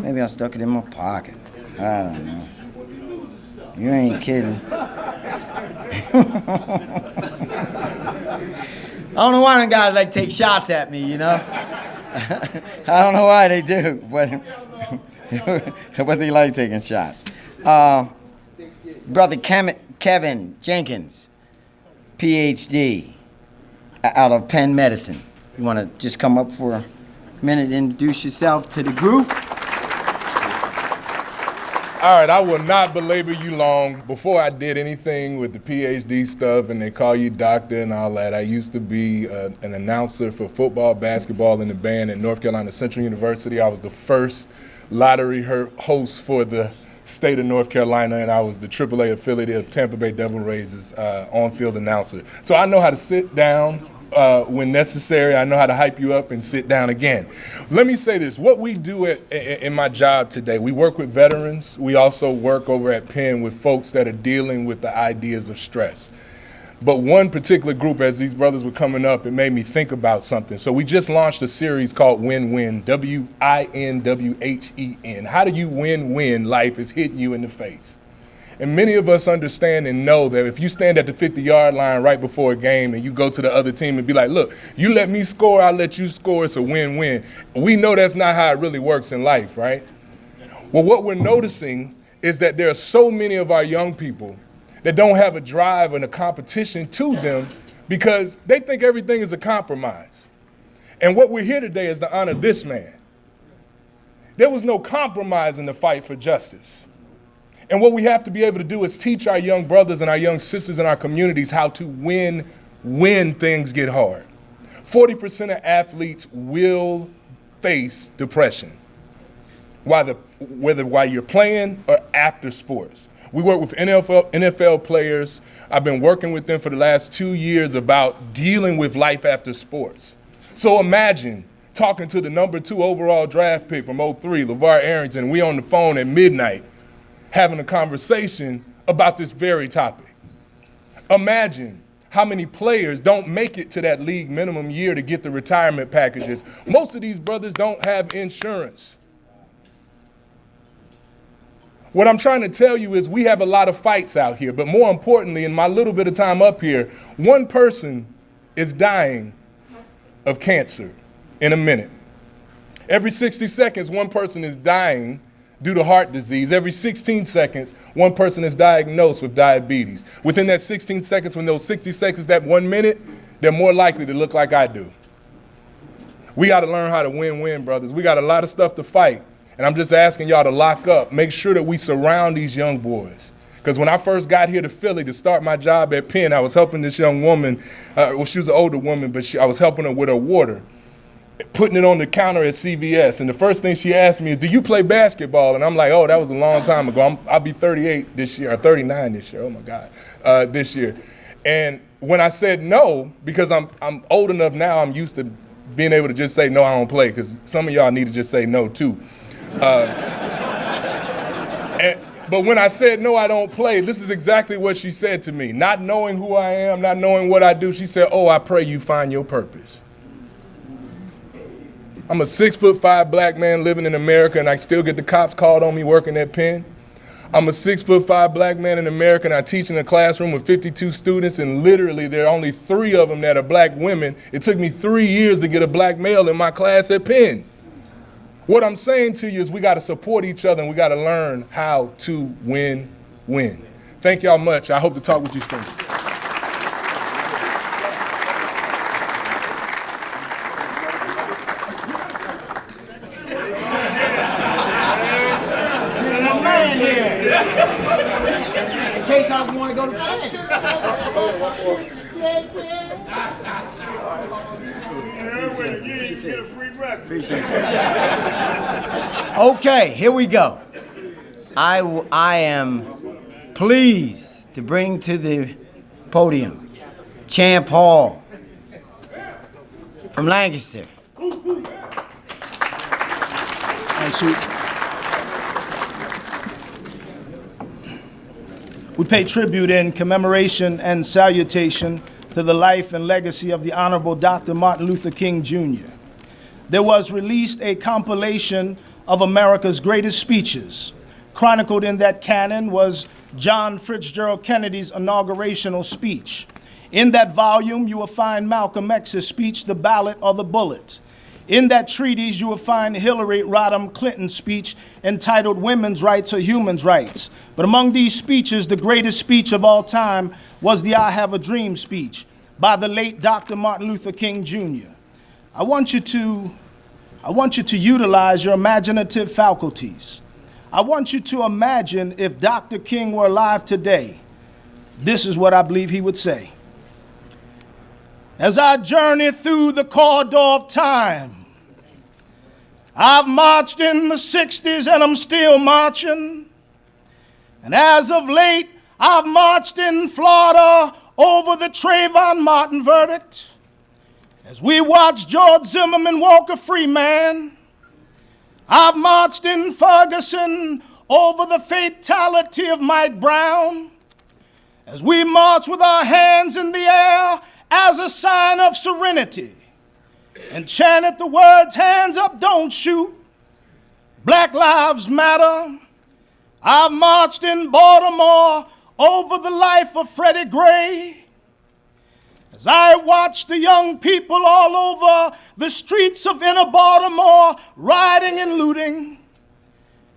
Maybe I stuck it in my pocket. I don't know. You ain't kidding. I don't know why them guys like to take shots at me, you know? I don't know why they do, but they like taking shots. Brother Kevin Jenkins, PhD, out of Penn Medicine. You want to just come up for a minute and introduce yourself to the group? All right, I will not belabor you long. Before I did anything with the PhD stuff and they call you doctor and all that, I used to be an announcer for football, basketball, and the band at North Carolina Central University. I was the first lottery host for the state of North Carolina, and I was the AAA affiliate of Tampa Bay Devil Rays' on-field announcer. So I know how to sit down when necessary. I know how to hype you up and sit down again. Let me say this. What we do in my job today, we work with veterans. We also work over at Penn with folks that are dealing with the ideas of stress. But one particular group, as these brothers were coming up, it made me think about something. So we just launched a series called Win-Win, WINWHEN. How do you win when life is hitting you in the face? And many of us understand and know that if you stand at the 50-yard line right before a game and you go to the other team and be like, look, you let me score, I'll let you score, it's a win-win. We know that's not how it really works in life, right? Well, what we're noticing is that there are so many of our young people that don't have a drive and a competition to them because they think everything is a compromise. And what we're here today is to honor this man. There was no compromise in the fight for justice. And what we have to be able to do is teach our young brothers and our young sisters in our communities how to win when things get hard. 40% of athletes will face depression, whether while you're playing or after sports. We work with NFL players. I've been working with them for the last 2 years about dealing with life after sports. So imagine talking to the number 2 overall draft pick from 03, LeVar Arrington. We on the phone at midnight having a conversation about this very topic. Imagine how many players don't make it to that league minimum year to get the retirement packages. Most of these brothers don't have insurance. What I'm trying to tell you is we have a lot of fights out here, but more importantly, in my little bit of time up here, one person is dying of cancer in a minute. Every 60 seconds, one person is dying due to heart disease. Every 16 seconds, one person is diagnosed with diabetes. Within that 16 seconds, when those 60 seconds, that 1 minute, they're more likely to look like I do. We got to learn how to win-win, brothers. We got a lot of stuff to fight. And I'm just asking y'all to lock up. Make sure that we surround these young boys. Because when I first got here to Philly to start my job at Penn, I was helping this young woman. Well, she was an older woman, but I was helping her with her water, putting it on the counter at CVS. And the first thing she asked me is, do you play basketball? And I'm like, oh, that was a long time ago. I'll be 38 this year, or 39 this year. Oh, my God, this year. And when I said no, because I'm old enough now, I'm used to being able to just say, no, I don't play, because some of y'all need to just say no, too. But when I said, no, I don't play, this is exactly what she said to me. Not knowing who I am, not knowing what I do, she said, oh, I pray you find your purpose. I'm a 6'5" black man living in America, and I still get the cops called on me working at Penn. I'm a 6'5" black man in America, and I teach in a classroom with 52 students, and literally there are only 3 of them that are black women. It took me 3 years to get a black male in my class at Penn. What I'm saying to you is we got to support each other, and we got to learn how to win-win. Thank y'all much. I hope to talk with you soon. In case I want to go to Penn. Appreciate it. Okay, here we go. I am pleased to bring to the podium Champ Hall from Lancaster. We pay tribute in commemoration and salutation to the life and legacy of the Honorable Dr. Martin Luther King, Jr. There was released a compilation of America's greatest speeches. Chronicled in that canon was John Fitzgerald Kennedy's inaugurational speech. In that volume, you will find Malcolm X's speech, The Ballot or the Bullet. In that treatise, you will find Hillary Rodham Clinton's speech entitled Women's Rights or Human Rights. But among these speeches, the greatest speech of all time was the I Have a Dream speech by the late Dr. Martin Luther King Jr. I want you to utilize your imaginative faculties. I want you to imagine if Dr. King were alive today. This is what I believe he would say. As I journey through the corridor of time, I've marched in the 60s and I'm still marching. And as of late, I've marched in Florida over the Trayvon Martin verdict. As we watch George Zimmerman walk a free man, I've marched in Ferguson over the fatality of Mike Brown. As we march with our hands in the air as a sign of serenity and chanted the words, hands up, don't shoot, Black Lives Matter. I've marched in Baltimore over the life of Freddie Gray. As I watch the young people all over the streets of inner Baltimore rioting and looting.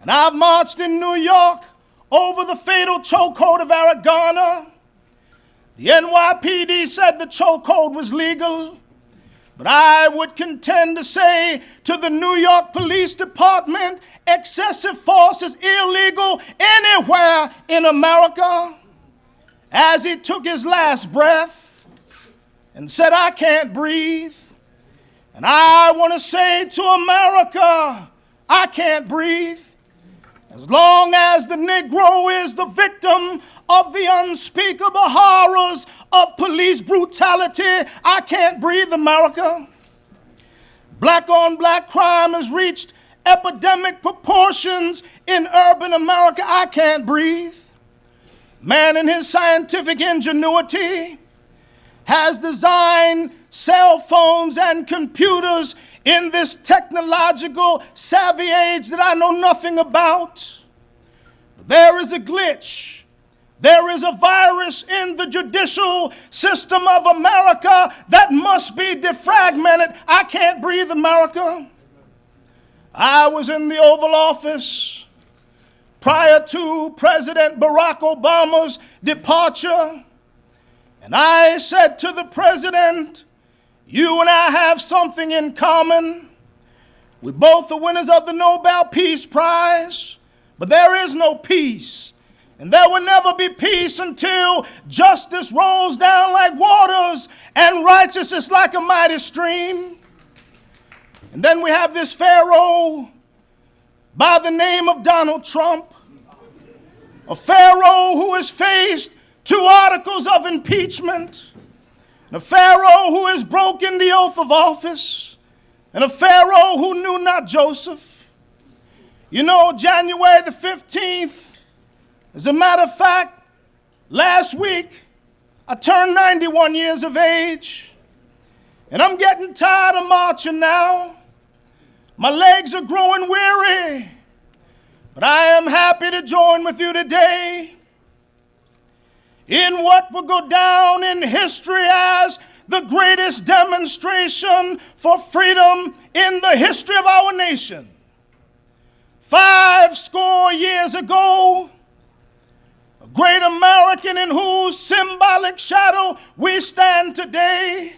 And I've marched in New York over the fatal chokehold of Aragona. The NYPD said the chokehold was legal, but I would contend to say to the New York Police Department, excessive force is illegal anywhere in America. As he took his last breath and said, I can't breathe. And I want to say to America, I can't breathe. As long as the Negro is the victim of the unspeakable horrors of police brutality, I can't breathe, America. Black on black crime has reached epidemic proportions in urban America. I can't breathe. Man in his scientific ingenuity has designed cell phones and computers in this technological savvy age that I know nothing about. There is a glitch. There is a virus in the judicial system of America that must be defragmented. I can't breathe, America. I was in the Oval Office prior to President Barack Obama's departure, and I said to the president, you and I have something in common. We both are winners of the Nobel Peace Prize, but there is no peace. And there will never be peace until justice rolls down like waters and righteousness like a mighty stream. And then we have this Pharaoh by the name of Donald Trump, a Pharaoh who has faced 2 articles of impeachment, and a Pharaoh who has broken the oath of office, and a Pharaoh who knew not Joseph. You know, January the 15th, as a matter of fact, last week, I turned 91 years of age, and I'm getting tired of marching now. My legs are growing weary, but I am happy to join with you today in what will go down in history as the greatest demonstration for freedom in the history of our nation. 50 years ago, a great American in whose symbolic shadow we stand today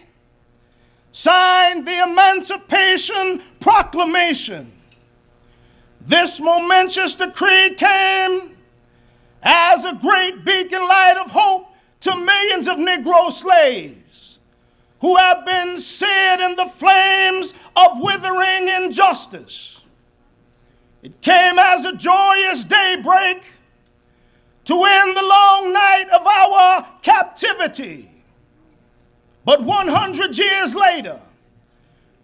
signed the Emancipation Proclamation. This momentous decree came as a great beacon light of hope to millions of Negro slaves who have been seared in the flames of withering injustice. It came as a joyous daybreak to end the long night of our captivity. But 100 years later,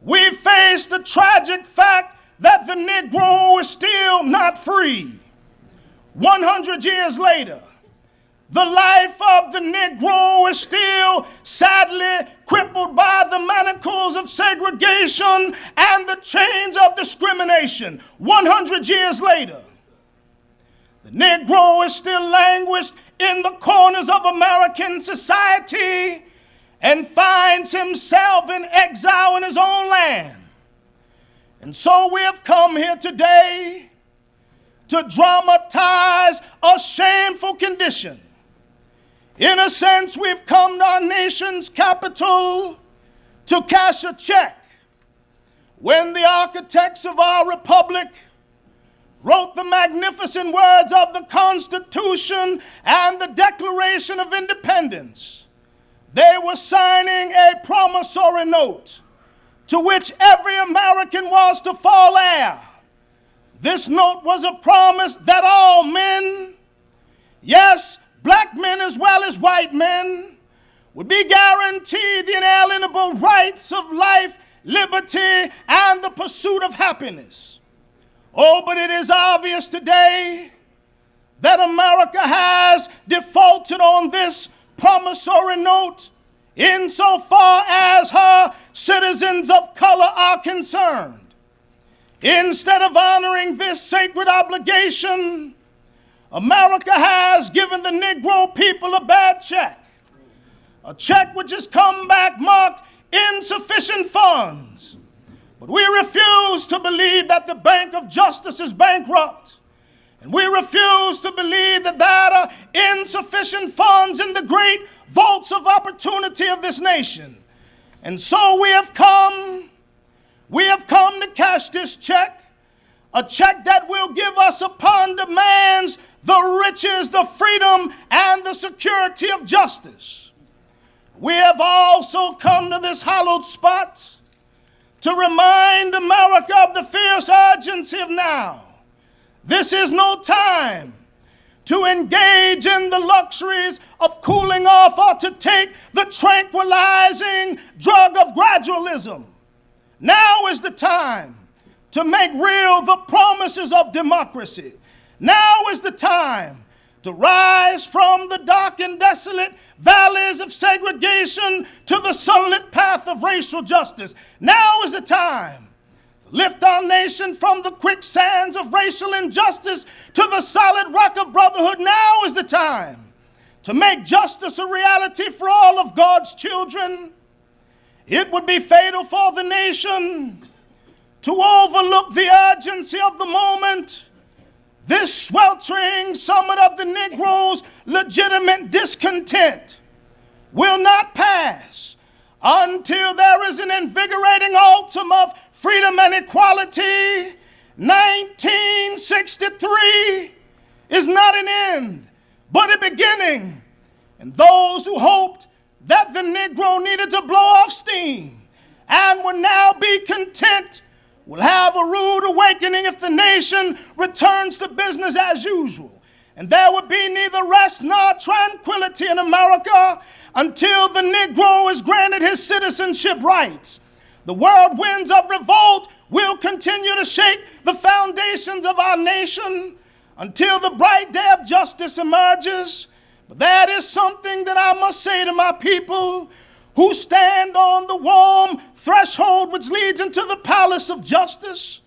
we face the tragic fact that the Negro is still not free. 100 years later, the life of the Negro is still sadly crippled by the manacles of segregation and the chains of discrimination. 100 years later, the Negro is still languished in the corners of American society and finds himself in exile in his own land. And so we have come here today to dramatize a shameful condition. In a sense, we've come to our nation's capital to cash a check. When the architects of our republic wrote the magnificent words of the Constitution and the Declaration of Independence, they were signing a promissory note to which every American was to fall heir. This note was a promise that all men, yes, black men as well as white men, would be guaranteed the inalienable rights of life, liberty, and the pursuit of happiness. Oh, but it is obvious today that America has defaulted on this promissory note insofar as her citizens of color are concerned. Instead of honoring this sacred obligation, America has given the Negro people a bad check, a check which has come back marked insufficient funds. But we refuse to believe that the Bank of Justice is bankrupt. And we refuse to believe that there are insufficient funds in the great vaults of opportunity of this nation. And so we have come to cash this check, a check that will give us upon demands the riches, the freedom, and the security of justice. We have also come to this hallowed spot to remind America of the fierce urgency of now. This is no time to engage in the luxuries of cooling off or to take the tranquilizing drug of gradualism. Now is the time to make real the promises of democracy. Now is the time to rise from the dark and desolate valleys of segregation to the sunlit path of racial justice. Now is the time to lift our nation from the quicksands of racial injustice to the solid rock of brotherhood. Now is the time to make justice a reality for all of God's children. It would be fatal for the nation to overlook the urgency of the moment. This sweltering summit of the Negro's legitimate discontent will not pass until there is an invigorating autumn of freedom and equality. 1963 is not an end, but a beginning. And those who hoped that the Negro needed to blow off steam and would now be content will have a rude awakening if the nation returns to business as usual. And there would be neither rest nor tranquility in America until the Negro is granted his citizenship rights. The whirlwinds of revolt will continue to shake the foundations of our nation until the bright day of justice emerges. But that is something that I must say to my people who stand on the warm threshold which leads into the palace of justice.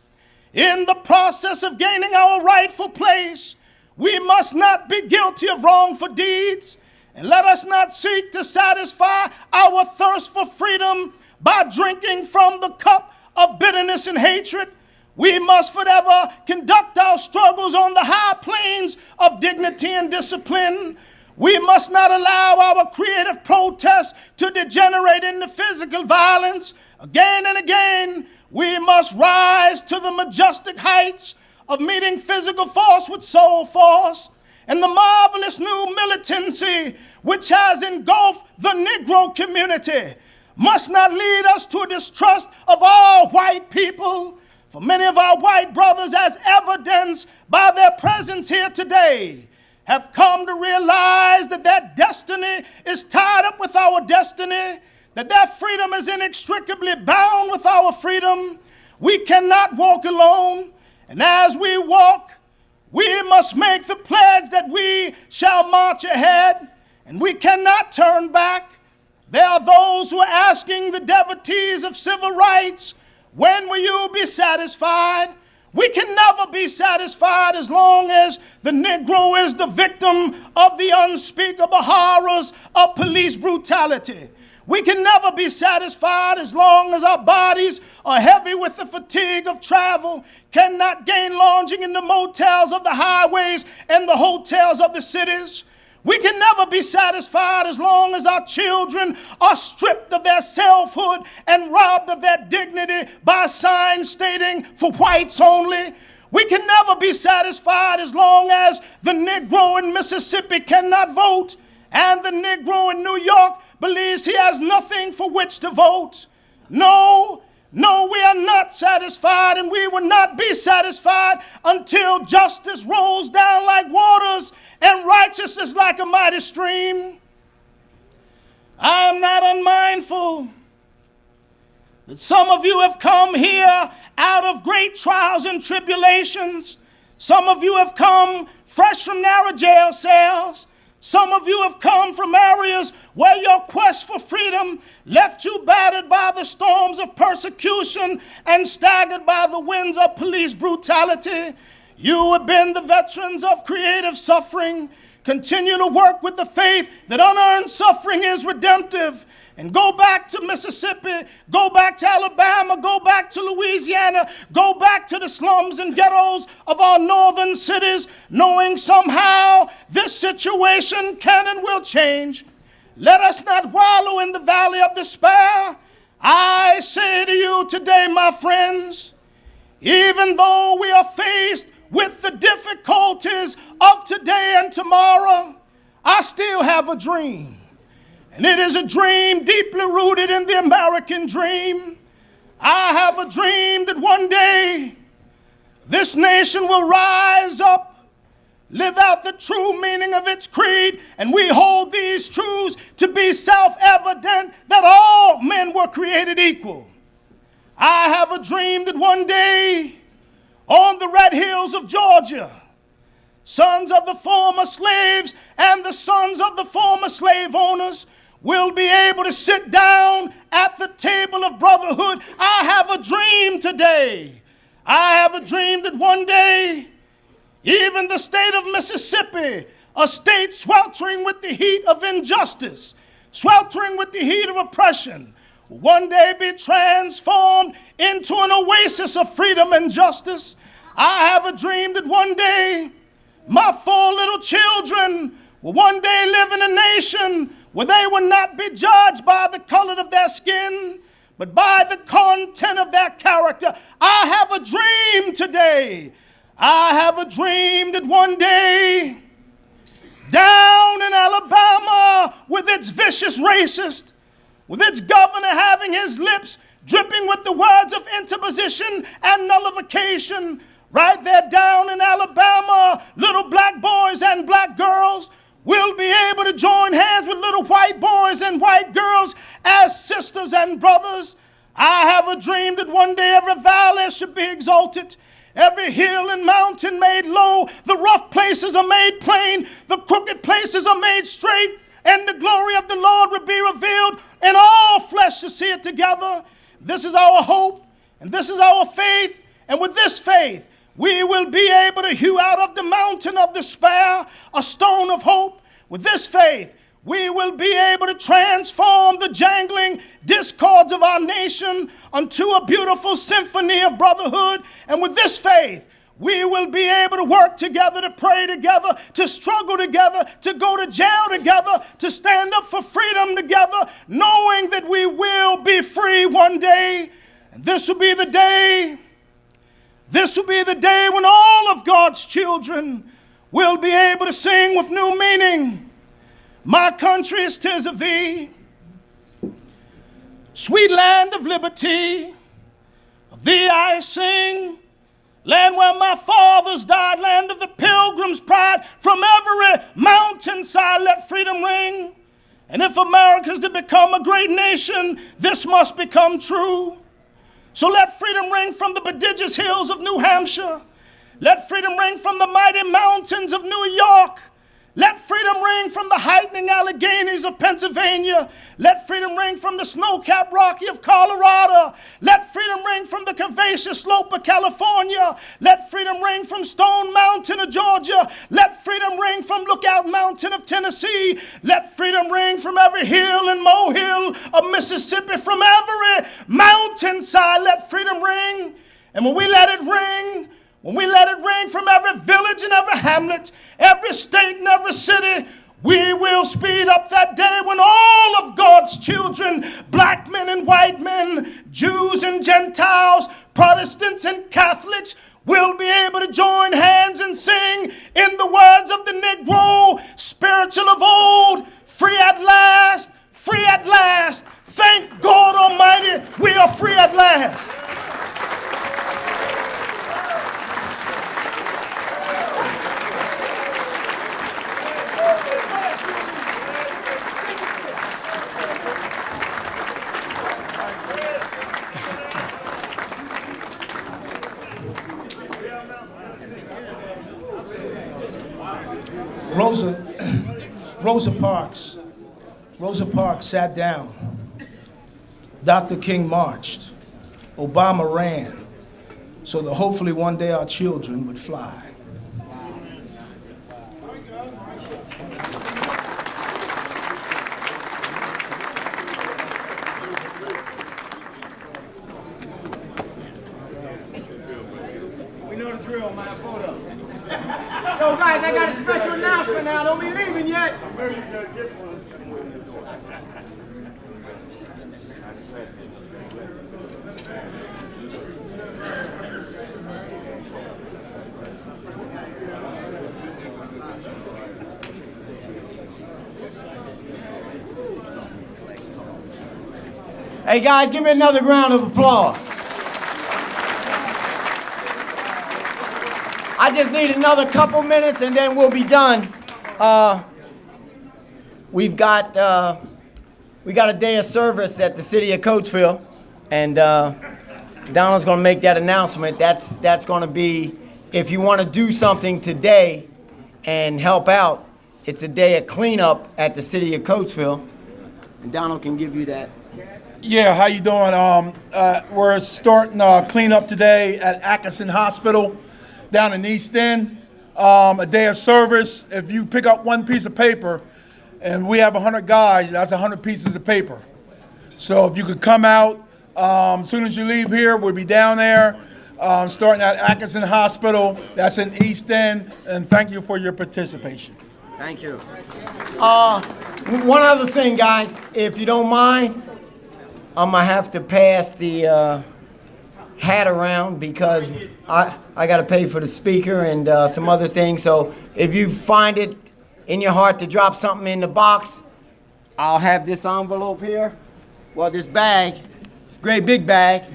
In the process of gaining our rightful place, we must not be guilty of wrongful deeds, and let us not seek to satisfy our thirst for freedom by drinking from the cup of bitterness and hatred. We must forever conduct our struggles on the high planes of dignity and discipline. We must not allow our creative protests to degenerate into physical violence. Again and again, we must rise to the majestic heights of meeting physical force with soul force. And the marvelous new militancy which has engulfed the Negro community must not lead us to a distrust of all white people. For many of our white brothers, as evidenced by their presence here today, have come to realize that their destiny is tied up with our destiny, that their freedom is inextricably bound with our freedom. We cannot walk alone, and as we walk, we must make the pledge that we shall march ahead, and we cannot turn back. There are those who are asking the devotees of civil rights, when will you be satisfied? We can never be satisfied as long as the Negro is the victim of the unspeakable horrors of police brutality. We can never be satisfied as long as our bodies are heavy with the fatigue of travel, cannot gain lodging in the motels of the highways and the hotels of the cities. We can never be satisfied as long as our children are stripped of their selfhood and robbed of their dignity by signs stating for whites only. We can never be satisfied as long as the Negro in Mississippi cannot vote and the Negro in New York believes he has nothing for which to vote. No, we are not satisfied, and we will not be satisfied until justice rolls down like waters and righteousness like a mighty stream. I am not unmindful that some of you have come here out of great trials and tribulations. Some of you have come fresh from narrow jail cells. Some of you have come from areas where your quest for freedom left you battered by the storms of persecution and staggered by the winds of police brutality. You have been the veterans of creative suffering. Continue to work with the faith that unearned suffering is redemptive. And go back to Mississippi, go back to Alabama, go back to Louisiana, go back to the slums and ghettos of our northern cities, knowing somehow this situation can and will change. Let us not wallow in the valley of despair. I say to you today, my friends, even though we are faced with the difficulties of today and tomorrow, I still have a dream. And it is a dream deeply rooted in the American dream. I have a dream that one day this nation will rise up, live out the true meaning of its creed, and we hold these truths to be self-evident that all men were created equal. I have a dream that one day on the red hills of Georgia, sons of the former slaves and the sons of the former slave owners will be able to sit down at the table of brotherhood. I have a dream today. I have a dream that one day, even the state of Mississippi, a state sweltering with the heat of injustice, sweltering with the heat of oppression, will one day be transformed into an oasis of freedom and justice. I have a dream that one day, my 4 little children will one day live in a nation where they will not be judged by the color of their skin, but by the content of their character. I have a dream today. I have a dream that one day, down in Alabama, with its vicious racist, with its governor having his lips dripping with the words of interposition and nullification, right there down in Alabama, little black boys and black girls will be able to join hands with little white boys and white girls as sisters and brothers. I have a dream that one day every valley should be exalted, every hill and mountain made low, the rough places are made plain, the crooked places are made straight, and the glory of the Lord will be revealed, and all flesh shall see it together. This is our hope, and this is our faith, and with this faith, we will be able to hew out of the mountain of despair a stone of hope. With this faith, we will be able to transform the jangling discords of our nation unto a beautiful symphony of brotherhood. And with this faith, we will be able to work together, to pray together, to struggle together, to go to jail together, to stand up for freedom together, knowing that we will be free one day. And this will be the day. This will be the day when all of God's children will be able to sing with new meaning. My country is 'tis of thee, sweet land of liberty, of thee I sing, land where my fathers died, land of the pilgrim's pride, from every mountainside let freedom ring. And if America's to become a great nation, this must become true. So let freedom ring from the prodigious hills of New Hampshire. Let freedom ring from the mighty mountains of New York. Let freedom ring from the heightening Alleghenies of Pennsylvania. Let freedom ring from the snow-capped Rocky of Colorado. Let freedom ring from the curvaceous slope of California. Let freedom ring from Stone Mountain of Georgia. Let freedom ring from Lookout proud mountain of Tennessee. Let freedom ring from every hill and molehill of Mississippi, from every mountainside. Let freedom ring. And when we let it ring, from every village and every hamlet, every state and every city, we will speed up that day when all of God's children, black men and white men, Jews and Gentiles, Protestants and Catholics, will be able to join hands and sing in the words of the Negro spiritual of old, free at last, free at last. Thank God Almighty, we are free at last. Rosa Parks sat down. Dr. King marched. Obama ran, so that hopefully one day our children would fly. We know the drill, man. Photo. Yo, guys, I got a special announcement now. Don't be leaving yet. Hey guys, give me another round of applause. I just need another couple minutes and then we'll be done. We got a day of service at the city of Coatesville, and Donald's going to make that announcement. That's going to be, if you want to do something today and help out, it's a day of cleanup at the city of Coatesville, and Donald can give you that. Yeah, how you doing? We're starting cleanup today at Atkinson Hospital down in East End. A day of service. If you pick up one piece of paper, and we have 100 guys, that's 100 pieces of paper. So if you could come out, as soon as you leave here, we'll be down there, starting at Atkinson Hospital. That's in East End, and thank you for your participation. Thank you. One other thing, guys, if you don't mind, I'm gonna have to pass the hat around because I got to pay for the speaker and some other things. So if you find it in your heart to drop something in the box, I'll have this envelope here. Well, this bag, great big bag.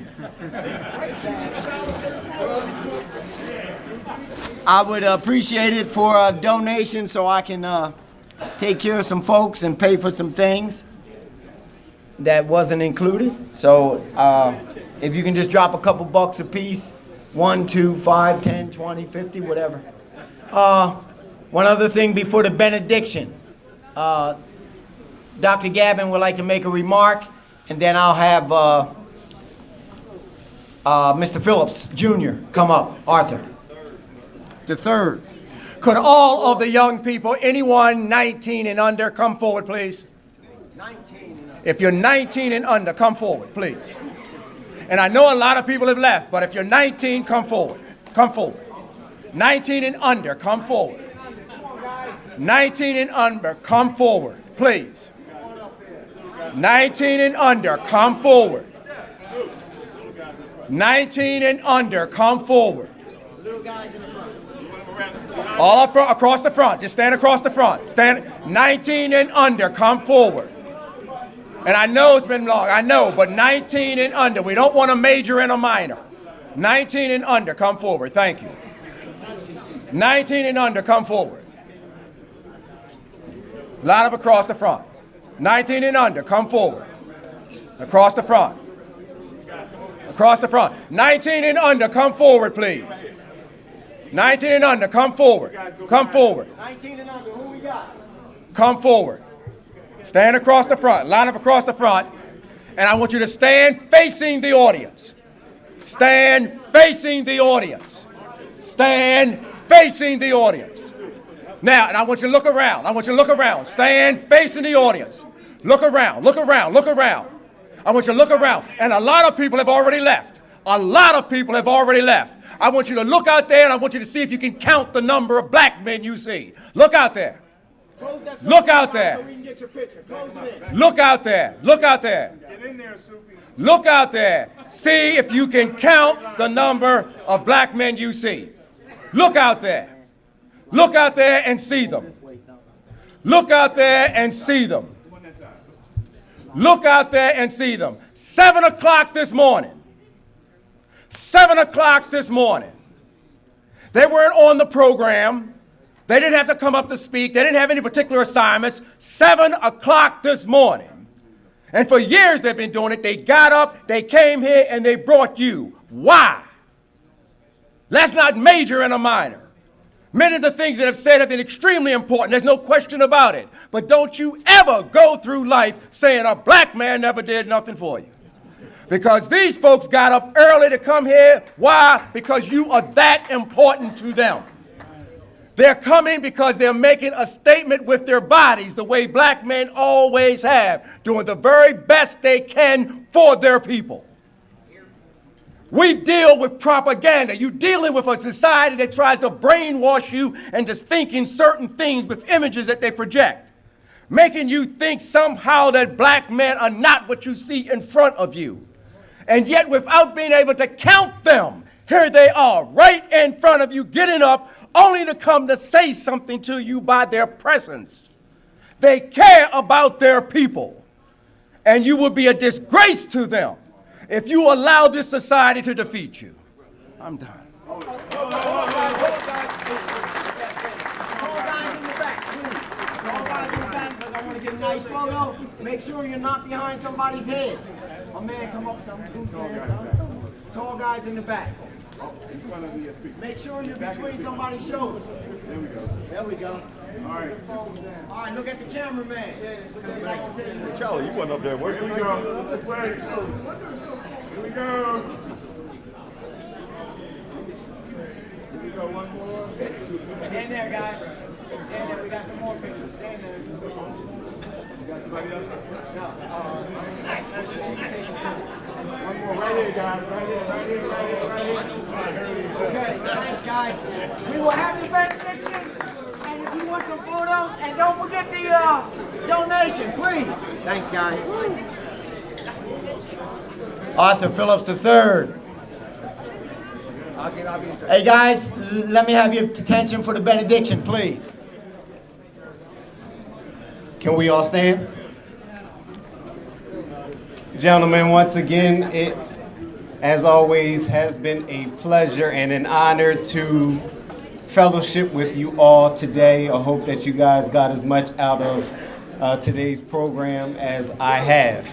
I would appreciate it for a donation so I can take care of some folks and pay for some things that wasn't included. So if you can just drop a couple bucks a piece, 1, 2, 5, 10, 20, 50, whatever. One other thing before the benediction. Dr. Gabbin would like to make a remark, and then I'll have Mr. Phillips Jr. come up, Arthur. The third. Could all of the young people, anyone 19 and under, come forward, please? 19 and under. If you're 19 and under, come forward, please. And I know a lot of people have left, but if you're 19, come forward. Come forward. 19 and under, come forward. 19 and under, come forward, please. 19 and under, come forward. 19 and under, come forward. Little guys in the front. All up front, across the front. Just stand across the front. Stand. 19 and under, come forward. And I know it's been long, I know, but 19 and under. We don't want a major and a minor. 19 and under, come forward. Thank you. 19 and under, come forward. Line up across the front. 19 and under, come forward. Across the front. Across the front. 19 and under, come forward, please. 19 and under, come forward. Come forward. 19 and under, who we got? Come forward. Stand across the front. Line up across the front. And I want you to stand facing the audience. Stand facing the audience. Stand facing the audience. Now, and I want you to look around. I want you to look around. Stand facing the audience. Look around, look around, look around. I want you to look around. And a lot of people have already left. A lot of people have already left. I want you to look out there, and I want you to see if you can count the number of black men you see. Look out there. Look out there. Look out there. Look out there. Look out there. See if you can count the number of black men you see. Look out there. Look out there and see them. Look out there and see them. Look out there and see them. 7 o'clock this morning. 7 o'clock this morning. They weren't on the program. They didn't have to come up to speak. They didn't have any particular assignments. 7 o'clock this morning. And for years they've been doing it. They got up, they came here, and they brought you. Why? Let's not major in a minor. Many of the things that I've said have been extremely important. There's no question about it. But don't you ever go through life saying a black man never did nothing for you. Because these folks got up early to come here. Why? Because you are that important to them. They're coming because they're making a statement with their bodies the way black men always have, doing the very best they can for their people. We deal with propaganda. You're dealing with a society that tries to brainwash you into thinking certain things with images that they project, making you think somehow that black men are not what you see in front of you. And yet, without being able to count them, here they are, right in front of you, getting up, only to come to say something to you by their presence. They care about their people, and you will be a disgrace to them if you allow this society to defeat you. I'm done. All guys in the back, please. All guys in the back, because I want to get a nice photo. Make sure you're not behind somebody's head. A man come up, something. Tall guys in the back. Make sure you're between somebody's shoulders. There we go. There we go. All right. All right, look at the cameraman. Charlie, you went up there. Where? Here we go. This way. Here we go. Here we go. One more. Stand there, guys. Stand there. We got some more pictures. Stand there. You got somebody else? No. One more. Right here, guys. Right here. Right here. Right here. Right here. Okay, thanks, guys. We will have the benediction, and if you want some photos, and don't forget the donation, please. Thanks, guys. Arthur Phillips III. Hey, guys, let me have your attention for the benediction, please. Can we all stand? Gentlemen, once again, it, as always, has been a pleasure and an honor to fellowship with you all today. I hope that you guys got as much out of today's program as I have.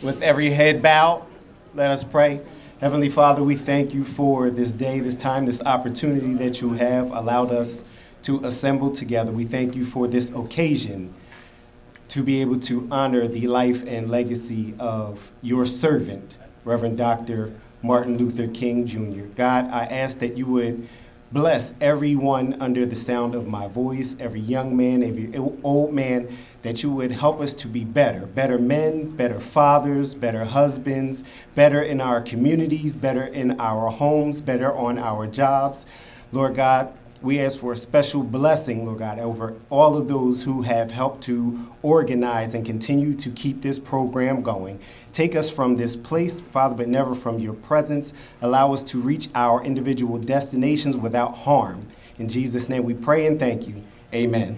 With every head bowed, let us pray. Heavenly Father, we thank you for this day, this time, this opportunity that you have allowed us to assemble together. We thank you for this occasion to be able to honor the life and legacy of your servant, Reverend Dr. Martin Luther King Jr. God, I ask that you would bless everyone under the sound of my voice, every young man, every old man, that you would help us to be better men, better fathers, better husbands, better in our communities, better in our homes, better on our jobs. Lord God, we ask for a special blessing, Lord God, over all of those who have helped to organize and continue to keep this program going. Take us from this place, Father, but never from your presence. Allow us to reach our individual destinations without harm. In Jesus' name we pray and thank you. Amen.